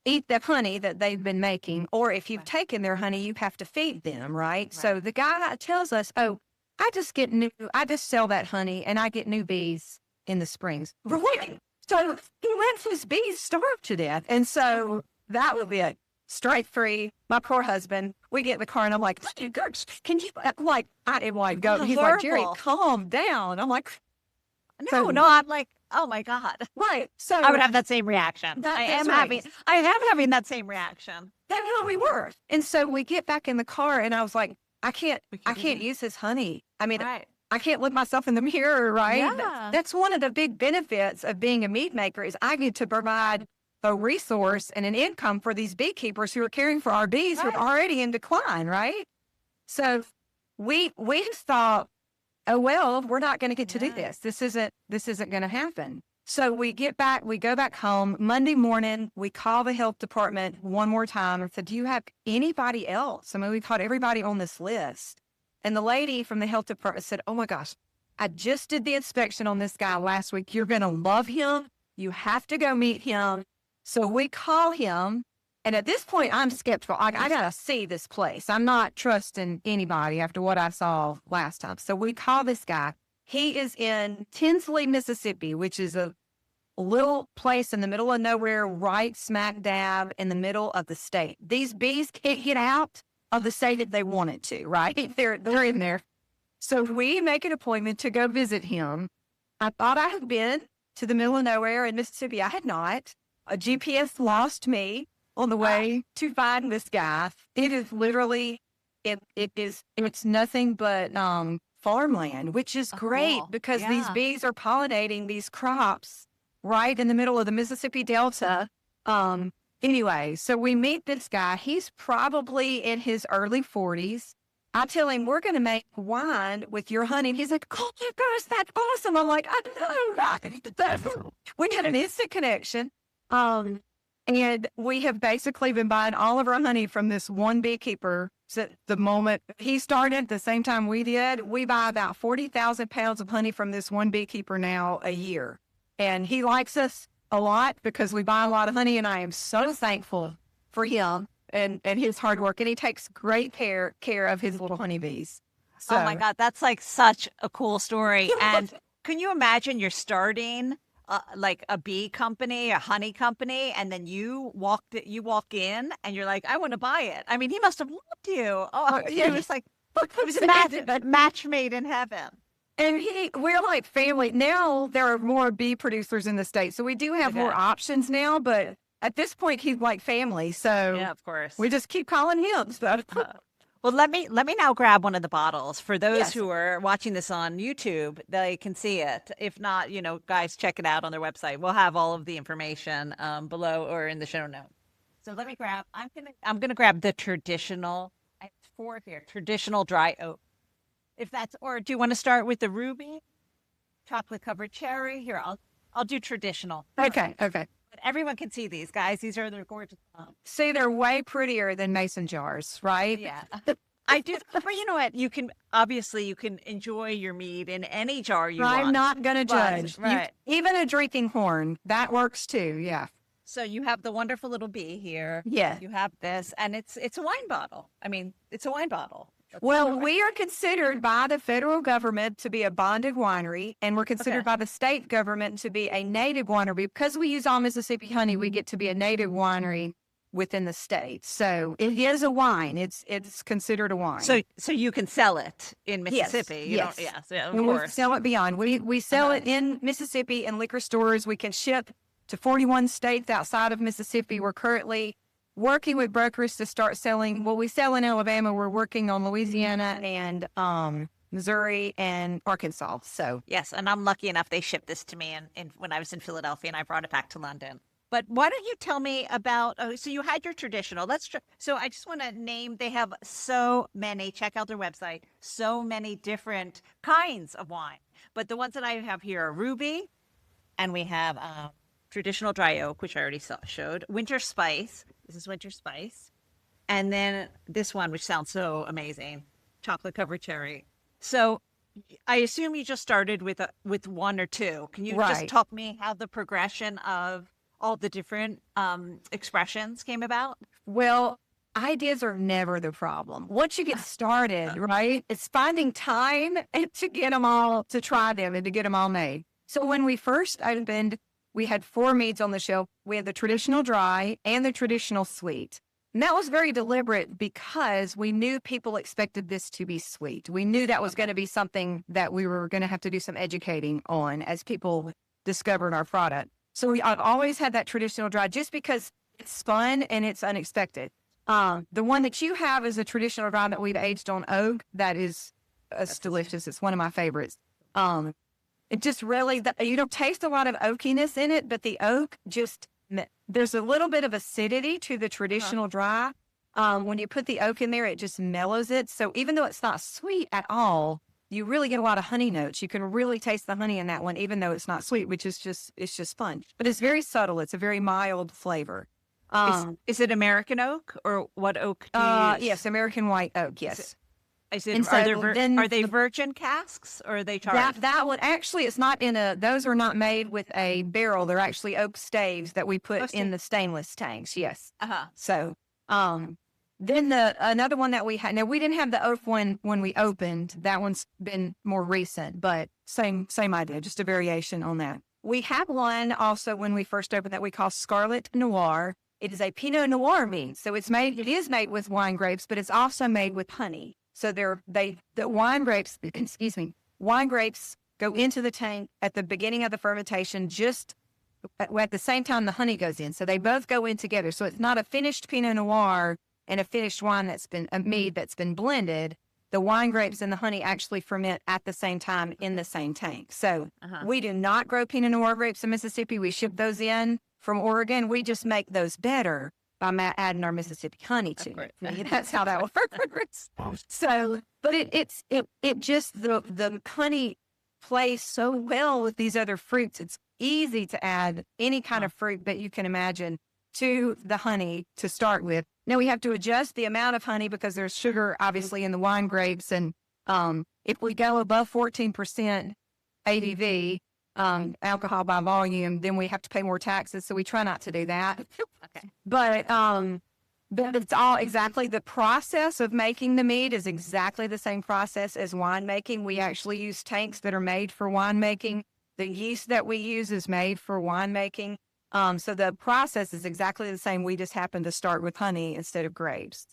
eat the honey that they've been making, or if you've taken their honey, you have to feed them, right? So the guy tells us, oh, I just sell that honey, and I get new bees in the springs. Really? So he lets his bees starve to death. And so that would be it. Strike free. My poor husband, we get in the car, and I'm like, can you, I didn't want to go. He's like, Jeri, calm down. I'm like, No, I'm like, oh my God. Right. So I would have that same reaction. I am having that same reaction. That's how we were. And so we get back in the car, and I was like, I can't use his honey. I mean, I can't look myself in the mirror, right? Yeah. That's one of the big benefits of being a mead maker is I get to provide a resource and an income for these beekeepers who are caring for our bees who are already in decline, right? So we just thought, oh, well, we're not going to get to do this. This isn't going to happen. So we go back home. Monday morning, we call the health department one more time and said, do you have anybody else? I mean, we called everybody on this list. And the lady from the health department said, oh my gosh, I just did the inspection on this guy last week. You're going to love him. You have to go meet him. So we call him. And at this point, I'm skeptical. I got to see this place. I'm not trusting anybody after what I saw last time. So we call this guy. He is in Tinsley, Mississippi, which is a little place in the middle of nowhere, right smack dab in the middle of the state. These bees can't get out of the state if they wanted to, right? They're in there. So we make an appointment to go visit him. I thought I had been to the middle of nowhere in Mississippi. I had not. A GPS lost me on the way to find this guy. It is literally, it's nothing but farmland, which is great cool. because these Yeah. bees are pollinating these crops right in the middle of the Mississippi Delta. Anyway, so we meet this guy. He's probably in his early 40s. I tell him, we're going to make wine with your honey. And he's like, oh my gosh, that's awesome. I'm like, I know. We had an instant connection. And we have basically been buying all of our honey from this one beekeeper. So the moment he started, the same time we did, we buy about 40,000 pounds of honey from this one beekeeper now a year. And he likes us a lot because we buy a lot of honey, and I am so thankful for him and his hard work. And he takes great care of his little honeybees. So, Oh my God, that's like such a cool story. And can you imagine you're starting like a bee company, a honey company, and then you walk in and you're like, I want to buy it. I mean, he must have loved you. Oh, yeah. it was like, it was a match made in heaven. And we're like family. Now there are more bee producers in the state. So we do have more options now, but at this point he's like family. So Yeah, of course. we just keep calling him. So. Well, let me now grab one of the bottles. For those Yes. who are watching this on YouTube, they can see it. If not, guys, check it out on their website. We'll have all of the information below or in the show notes. So let me grab. I'm gonna grab the traditional. I have 4 here. Traditional dry oak. If that's, or do you want to start with the ruby, chocolate covered cherry? Here, I'll do traditional. Okay. But everyone can see these, guys. These are their gorgeous. See, they're way prettier than mason jars, right? Yeah. I do, but you know what? You can enjoy your mead in any jar you want. I'm not going to judge. Right. Even a drinking horn, that works too. Yeah. So you have the wonderful little bee here. Yeah. You have this, and it's a wine bottle. I mean, it's a wine bottle. Well, we are considered by the federal government to be a bonded winery, and we're considered by the state government to be a native winery. Because we use all Mississippi honey, we get to be a native winery within the state. So it is a wine. It's considered a wine. So you can sell it in Mississippi. Yes. Of And course. we sell it beyond. We sell it in Mississippi in liquor stores. We can ship to 41 states outside of Mississippi. We're currently working with brokers to start selling. Well, we sell in Alabama. We're working on Louisiana and Missouri and Arkansas. So Yes, and I'm lucky enough they shipped this to me when I was in Philadelphia, and I brought it back to London. But why don't you tell me about? So you had your traditional. So I just want to name. They have so many. Check out their website. So many different kinds of wine. But the ones that I have here are ruby, and we have traditional dry oak, which I already showed. Winter spice. This is winter spice, and then this one, which sounds so amazing, chocolate covered cherry. So I assume you just started with one or two. Can you just talk me how the progression of all the different expressions came about? Well, ideas are never the problem. Once you get started, right, it's finding time to get them all, to try them and to get them all made. So when we first opened, we had 4 meads on the shelf. We had the traditional dry and the traditional sweet. And that was very deliberate because we knew people expected this to be sweet. We knew that was going to be something that we were going to have to do some educating on as people discovered our product. So I've always had that traditional dry just because it's fun and it's unexpected. The one that you have is a traditional dry that we've aged on oak. That is delicious. It's one of my favorites. It just really, you don't taste a lot of oakiness in it, but the oak there's a little bit of acidity to the traditional dry. When you put the oak in there, it just mellows it. So even though it's not sweet at all, you really get a lot of honey notes. You can really taste the honey in that one, even though it's not sweet, which is it's just fun. But it's very subtle. It's a very mild flavor. Is it American oak, or what oak do you use? Yes, American white oak, yes. Are they virgin casks, or are they charred? That one, actually, it's not those are not made with a barrel. They're actually oak staves that we put in the stainless tanks, yes. So, then another one that we had, now we didn't have the oak one when we opened. That one's been more recent, but same idea, just a variation on that. We have one also when we first opened that we call Scarlet Noir. It is a Pinot Noir mead. So it is made with wine grapes, but it's also made with honey. So the wine grapes, wine grapes go into the tank at the beginning of the fermentation, just at the same time the honey goes in. So they both go in together. So it's not a finished Pinot Noir and a finished wine that's been a mead that's been blended. The wine grapes and the honey actually ferment at the same time in the same tank. So we do not grow Pinot Noir grapes in Mississippi. We ship those in from Oregon. We just make those better by adding our Mississippi honey to it. That's how that works. So, but it just, the honey plays so well with these other fruits. It's easy to add any kind of fruit that you can imagine to the honey to start with. Now we have to adjust the amount of honey because there's sugar obviously in the wine grapes. And if we go above 14% ABV, alcohol by volume, then we have to pay more taxes. So we try not to do that. Okay. But it's all exactly the process of making the mead is exactly the same process as winemaking. We actually use tanks that are made for winemaking. The yeast that we use is made for winemaking. So the process is exactly the same. We just happen to start with honey instead of grapes.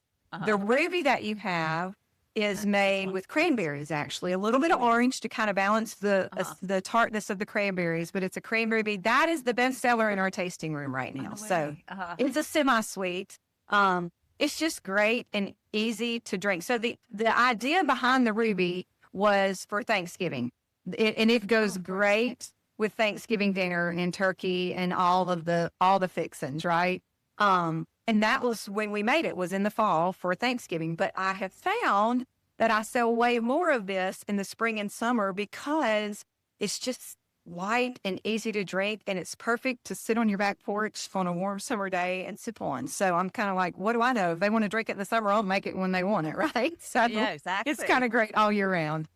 The ruby that you have is made with cranberries, actually. A little bit of orange to kind of balance the tartness of the cranberries, but it's a cranberry. That is the best seller in our tasting room right now. So it's a semi-sweet. It's just great and easy to drink. So the idea behind the ruby was for Thanksgiving. It goes great with Thanksgiving dinner and turkey and all the fixings, right? And that was when we made it, was in the fall for Thanksgiving. But I have found that I sell way more of this in the spring and summer because it's just light and easy to drink, and it's perfect to sit on your back porch on a warm summer day and sip on. So I'm kind of like, what do I know? If they want to drink it in the summer, I'll make it when they want it, right? So yeah, exactly. it's kind of great all year round.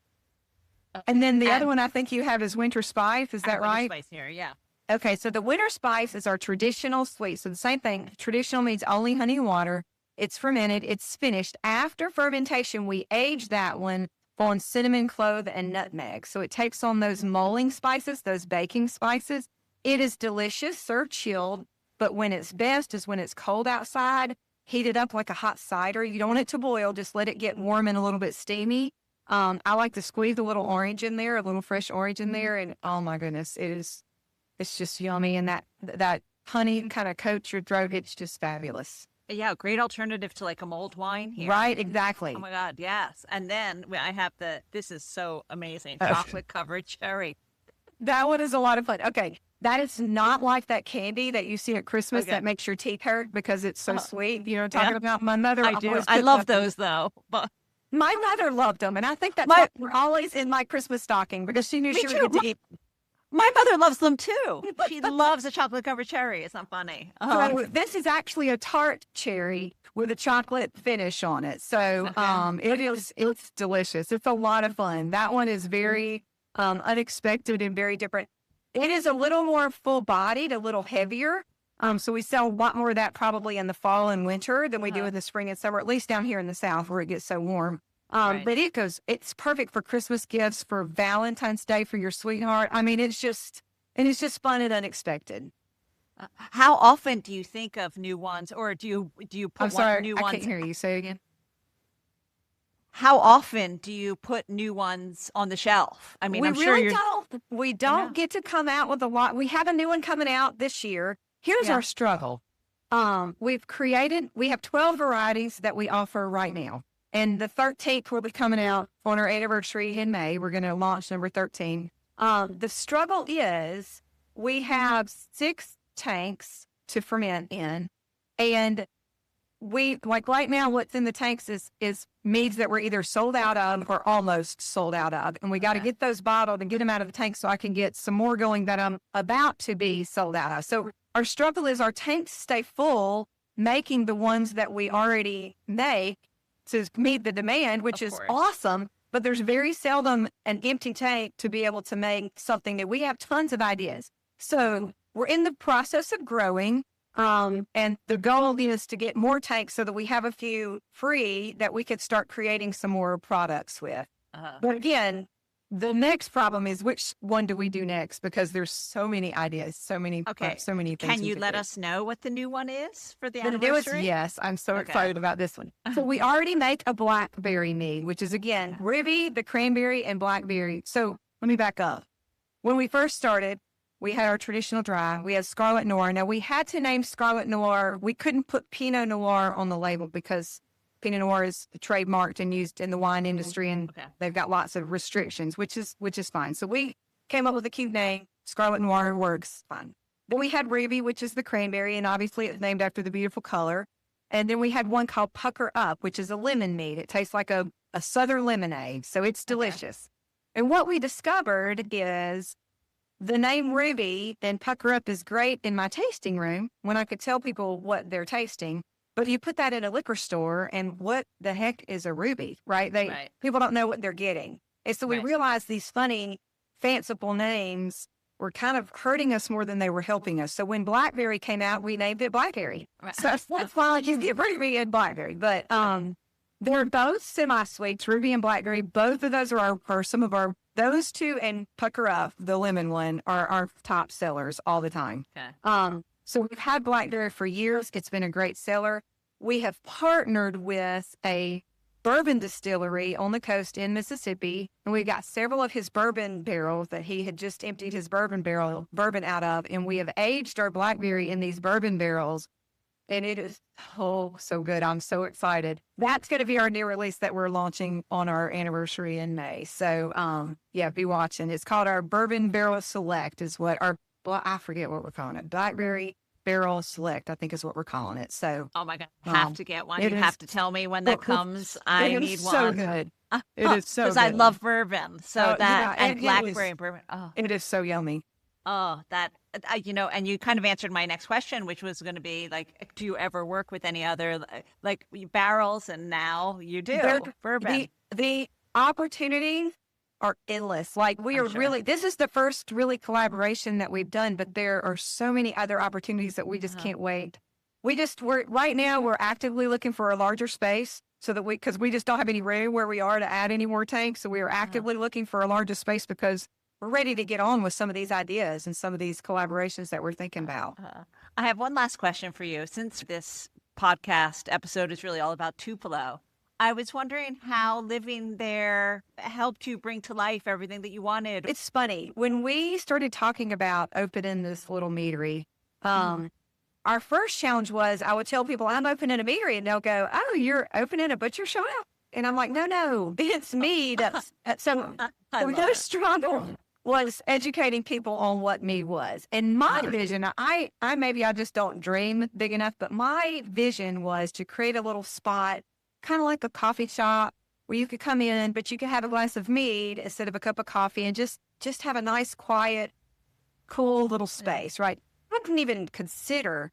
And then the other one I think you have is winter spice. Is that right? Winter spice here, yeah. Okay, so the winter spice is our traditional sweet. So the same thing. Traditional means only honey and water. It's fermented. It's finished. After fermentation, we age that one on cinnamon, clove, and nutmeg. So it takes on those mulling spices, those baking spices. It is delicious, served chilled. But when it's best is when it's cold outside. Heat it up like a hot cider. You don't want it to boil. Just let it get warm and a little bit steamy. I like to squeeze a little orange in there, a little fresh orange in there, and oh my goodness, it's just yummy. And that honey kind of coats your throat. It's just fabulous. Yeah, great alternative to like a mulled wine here. Right, exactly. Oh my God, yes. And then I have this is so amazing, chocolate covered cherry. That one is a lot of fun. Okay, that is not like that candy that you see at Christmas that makes your teeth hurt because it's so sweet. You know what I'm talking about? My mother, I do. I love those though. But my mother loved them, and I think that's why we're always in my Christmas stocking because she knew she would get to eat. My mother loves them too. She loves a chocolate covered cherry. It's not funny. So this is actually a tart cherry with a chocolate finish on it. So it's delicious. It's a lot of fun. That one is very unexpected and very different. It is a little more full bodied, a little heavier. So we sell a lot more of that probably in the fall and winter than we do in the spring and summer, at least down here in the South where it gets so warm. But it's perfect for Christmas gifts, for Valentine's Day, for your sweetheart. I mean, it's just fun and unexpected. How often do you think of new ones, or do you put new ones? I can't hear you. Say it again. How often do you put new ones on the shelf? I mean, we don't get to come out with a lot. We have a new one coming out this year. Here's our struggle. We have 12 varieties that we offer right now. And the 13th will be coming out on our anniversary in May. We're going to launch number 13. The struggle is we have 6 tanks to ferment in. And we, like right now, what's in the tanks is meads that we're either sold out of or almost sold out of. And we got to get those bottled and get them out of the tank so I can get some more going that I'm about to be sold out of. So our struggle is our tanks stay full, making the ones that we already make to meet the demand, which is awesome, but there's very seldom an empty tank to be able to make something that we have tons of ideas. So we're in the process of growing, and the goal is to get more tanks so that we have a few free that we could start creating some more products with. But again, the next problem is which one do we do next? Because there's so many ideas, so many things. Can you let us know what the new one is for the anniversary? The newest, yes. I'm so excited about this one. So we already make a blackberry mead, which is again ruby, the cranberry, and blackberry. So let me back up. When we first started, we had our traditional dry. We had Scarlet Noir. Now, we had to name Scarlet Noir. We couldn't put Pinot Noir on the label because Pinot Noir is trademarked and used in the wine industry, and they've got lots of restrictions, which is fine. So we came up with a cute name. Scarlet Noir works fine. Then we had Ruby, which is the cranberry, and obviously it's named after the beautiful color. And then we had one called Pucker Up, which is a lemon mead. It tastes like a southern lemonade, so it's delicious. And what we discovered is the name Ruby and Pucker Up is great in my tasting room when I could tell people what they're tasting. But you put that in a liquor store, and what the heck is a ruby, right? People don't know what they're getting. And so we realized these funny, fanciful names were kind of hurting us more than they were helping us. So when Blackberry came out, we named it Blackberry. Right. So that's why you get Ruby and Blackberry. But they're both semi-sweets, Ruby and Blackberry. Both of those are some of our, those two and Pucker Up, the lemon one, are our top sellers all the time. Okay. So we've had Blackberry for years. It's been a great seller. We have partnered with a bourbon distillery on the coast in Mississippi, and we got several of his bourbon barrels that he had just emptied his bourbon out of, and we have aged our Blackberry in these bourbon barrels, and it is so good. I'm so excited. That's going to be our new release that we're launching on our anniversary in May. So, be watching. It's called our Bourbon Barrel Select is what our, I forget what we're calling it. Blackberry Barrel Select, I think is what we're calling it. So, oh my God, have to get one. You have to tell me when that comes. I need one. So good. It is so good. Because I love bourbon. So and Blackberry and bourbon. Oh, it is so yummy. Oh, that, and you kind of answered my next question, which was going to be like, do you ever work with any other like barrels? And now you do. Bourbon. The opportunities are endless. Like we are really, this is the first really collaboration that we've done, but there are so many other opportunities that we just can't wait. Right now we're actively looking for a larger space so that because we just don't have any room where we are to add any more tanks. So we are actively looking for a larger space because we're ready to get on with some of these ideas and some of these collaborations that we're thinking about. I have one last question for you. Since this podcast episode is really all about Tupelo, I was wondering how living there helped you bring to life everything that you wanted. It's funny. When we started talking about opening this little meadery, our first challenge was I would tell people I'm opening a meadery, and they'll go, "Oh, you're opening a butcher shop?" And I'm like, no, it's Mead. So the struggle was educating people on what Mead was. And my vision, I just don't dream big enough, but my vision was to create a little spot, kind of like a coffee shop where you could come in, but you could have a glass of Mead instead of a cup of coffee and just have a nice, quiet, cool little space, right? I didn't even consider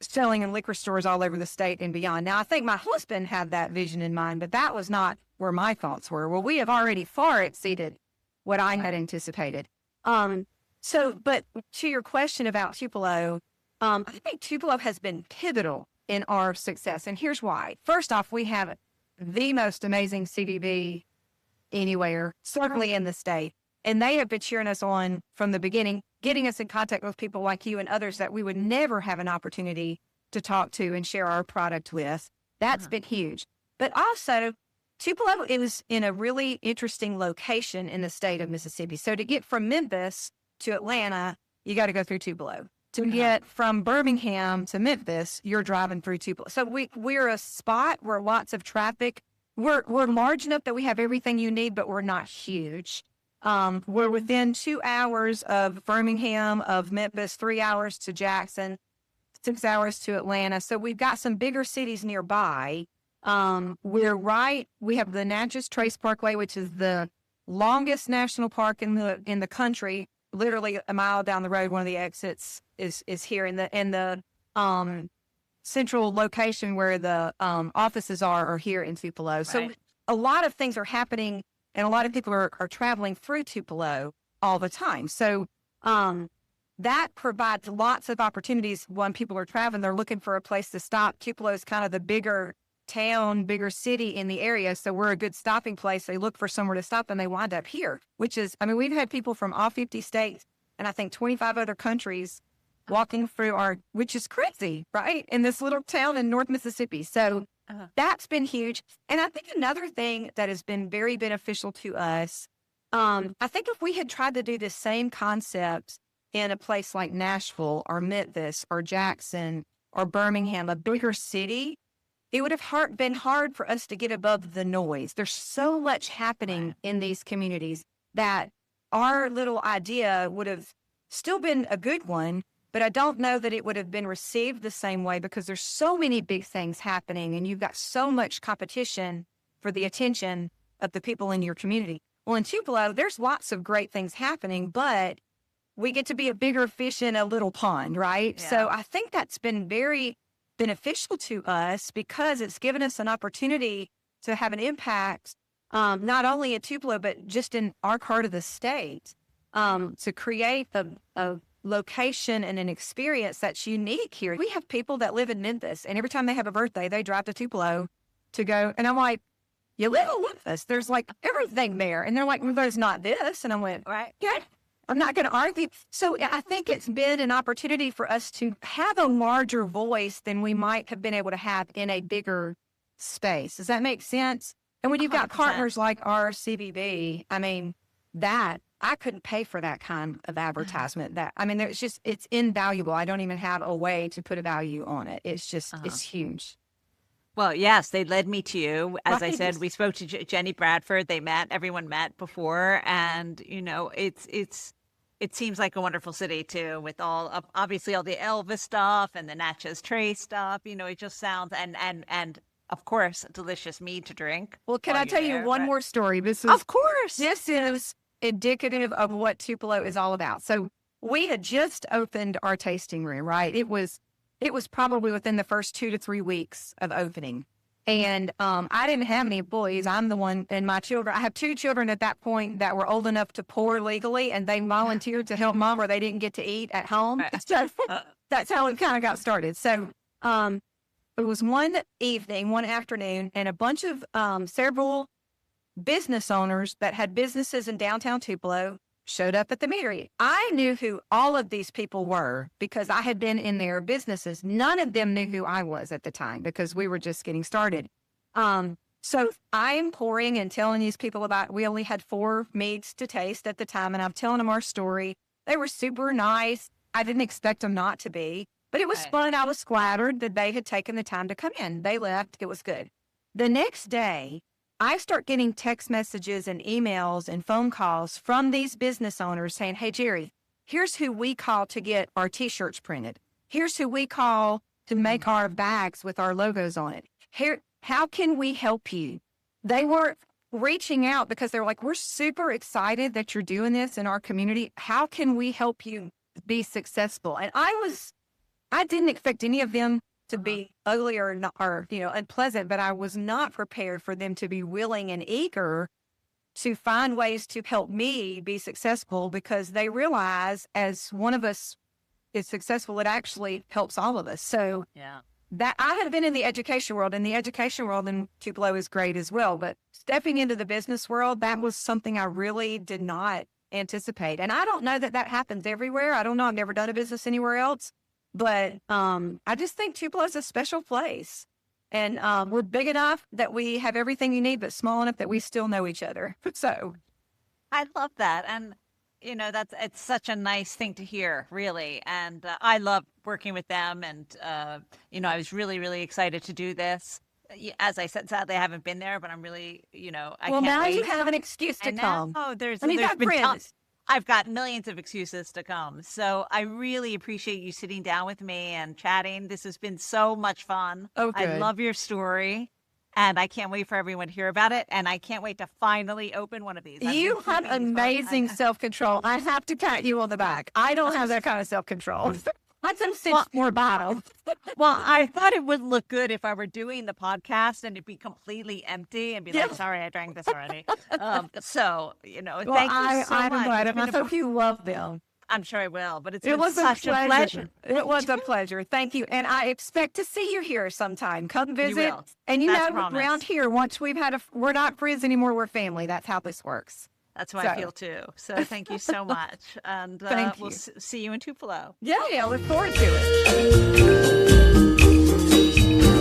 selling in liquor stores all over the state and beyond. Now, I think my husband had that vision in mind, but that was not where my thoughts were. Well, we have already far exceeded what I had anticipated. But to your question about Tupelo, I think Tupelo has been pivotal in our success. And here's why. First off, we have the most amazing CVB anywhere, certainly in the state. And they have been cheering us on from the beginning, getting us in contact with people like you and others that we would never have an opportunity to talk to and share our product with. That's been huge. But also, Tupelo is in a really interesting location in the state of Mississippi. So to get from Memphis to Atlanta, you got to go through Tupelo. To get from Birmingham to Memphis, you're driving through Tupelo. So we're a spot where lots of traffic. We're large enough that we have everything you need, but we're not huge. We're within 2 hours of Birmingham, of Memphis, 3 hours to Jackson, 6 hours to Atlanta. So we've got some bigger cities nearby. We have the Natchez Trace Parkway, which is the longest national park in the country. Literally a mile down the road, one of the exits is here in the central location where the offices are here in Tupelo. Right. So a lot of things are happening, and a lot of people are traveling through Tupelo all the time. So that provides lots of opportunities when people are traveling. They're looking for a place to stop. Tupelo is kind of the bigger town, bigger city in the area. So we're a good stopping place. They look for somewhere to stop and they wind up here, which is, we've had people from all 50 states and I think 25 other countries walking through which is crazy, right? In this little town in North Mississippi. So that's been huge. And I think another thing that has been very beneficial to us, I think if we had tried to do the same concept in a place like Nashville or Memphis or Jackson or Birmingham, a bigger city, it would have been hard for us to get above the noise. There's so much happening in these communities that our little idea would have still been a good one, but I don't know that it would have been received the same way because there's so many big things happening and you've got so much competition for the attention of the people in your community. Well, in Tupelo, there's lots of great things happening, but we get to be a bigger fish in a little pond, right? Yeah. So I think that's been very beneficial to us because it's given us an opportunity to have an impact, not only in Tupelo, but just in our part of the state, to create a location and an experience that's unique here. We have people that live in Memphis, and every time they have a birthday, they drive to Tupelo to go. And I'm like, you live in Memphis. There's like everything there. And they're like, well, there's not this. And I went, Right. yeah, I'm not going to argue. So I think it's been an opportunity for us to have a larger voice than we might have been able to have in a bigger space. Does that make sense? And when you've got 100%. partners like our CVB, I mean, that I couldn't pay for that kind of advertisement. It's invaluable. I don't even have a way to put a value on it. It's just, it's huge. Well, yes, they led me to you. As I Right. said, we spoke to Jennie Bradford. Everyone met before, and it seems like a wonderful city too, with obviously all the Elvis stuff and the Natchez Trace stuff. It just sounds and of course delicious mead to drink. Well, can while I tell you're you there, one but- more story? This is Of course. This is indicative of what Tupelo is all about. So we had just opened our tasting room, right? It was probably within the first 2 to 3 weeks of opening. And I didn't have any employees. I'm the one, and my children, I have 2 children at that point that were old enough to pour legally, and they volunteered to help mom or they didn't get to eat at home. Right. So that's how it kind of got started. So it was one evening, one afternoon, and a bunch of several business owners that had businesses in downtown Tupelo showed up at the Meadery. I knew who all of these people were because I had been in their businesses. None of them knew who I was at the time because we were just getting started. So I'm pouring and telling these people we only had 4 meads to taste at the time, and I'm telling them our story. They were super nice. I didn't expect them not to be, but it was Right. fun. I was flattered that they had taken the time to come in. They left. It was good. The next day, I start getting text messages and emails and phone calls from these business owners saying, hey, Jeri, here's who we call to get our T-shirts printed. Here's who we call to make our bags with our logos on it. Here, how can we help you? They were reaching out because they're like, we're super excited that you're doing this in our community. How can we help you be successful? And I didn't expect any of them to be ugly or unpleasant, but I was not prepared for them to be willing and eager to find ways to help me be successful because they realize as one of us is successful, it actually helps all of us. So Yeah. that I had been in the education world, and the education world in Tupelo is great as well. But stepping into the business world, that was something I really did not anticipate. And I don't know that happens everywhere. I don't know. I've never done a business anywhere else. But I just think Tupelo is a special place. And we're big enough that we have everything you need, but small enough that we still know each other. So I love that. And, it's such a nice thing to hear, really. And I love working with them. And, I was really, really excited to do this. As I said, sadly, I haven't been there, but I'm really, I well, can't now wait. you have an excuse to And come. now, there's And you've there's got been friends. I've got millions of excuses to come. So I really appreciate you sitting down with me and chatting. This has been so much fun. Oh, I good. love your story. And I can't wait for everyone to hear about it. And I can't wait to finally open one of these. I've You been have keeping these for- amazing self-control. I have to pat you on the back. I don't have that kind of self-control. I just sit more bottom. Well, I thought it would look good if I were doing the podcast and it'd be completely empty and be like, Yeah. sorry, I drank this already. So, Well, thank you so I'm much. glad. It's And I been a- hope you love them. I'm sure I will, but it's It been was such a a pleasure. It was a pleasure. Thank you. And I expect to see you here sometime. Come visit. will. And That's promise. around here, once we've had we're not friends anymore, we're family. That's how this works. That's how I So. feel too. So thank you so much. And Thank we'll you. see you in Tupelo. Yeah, I look forward to it.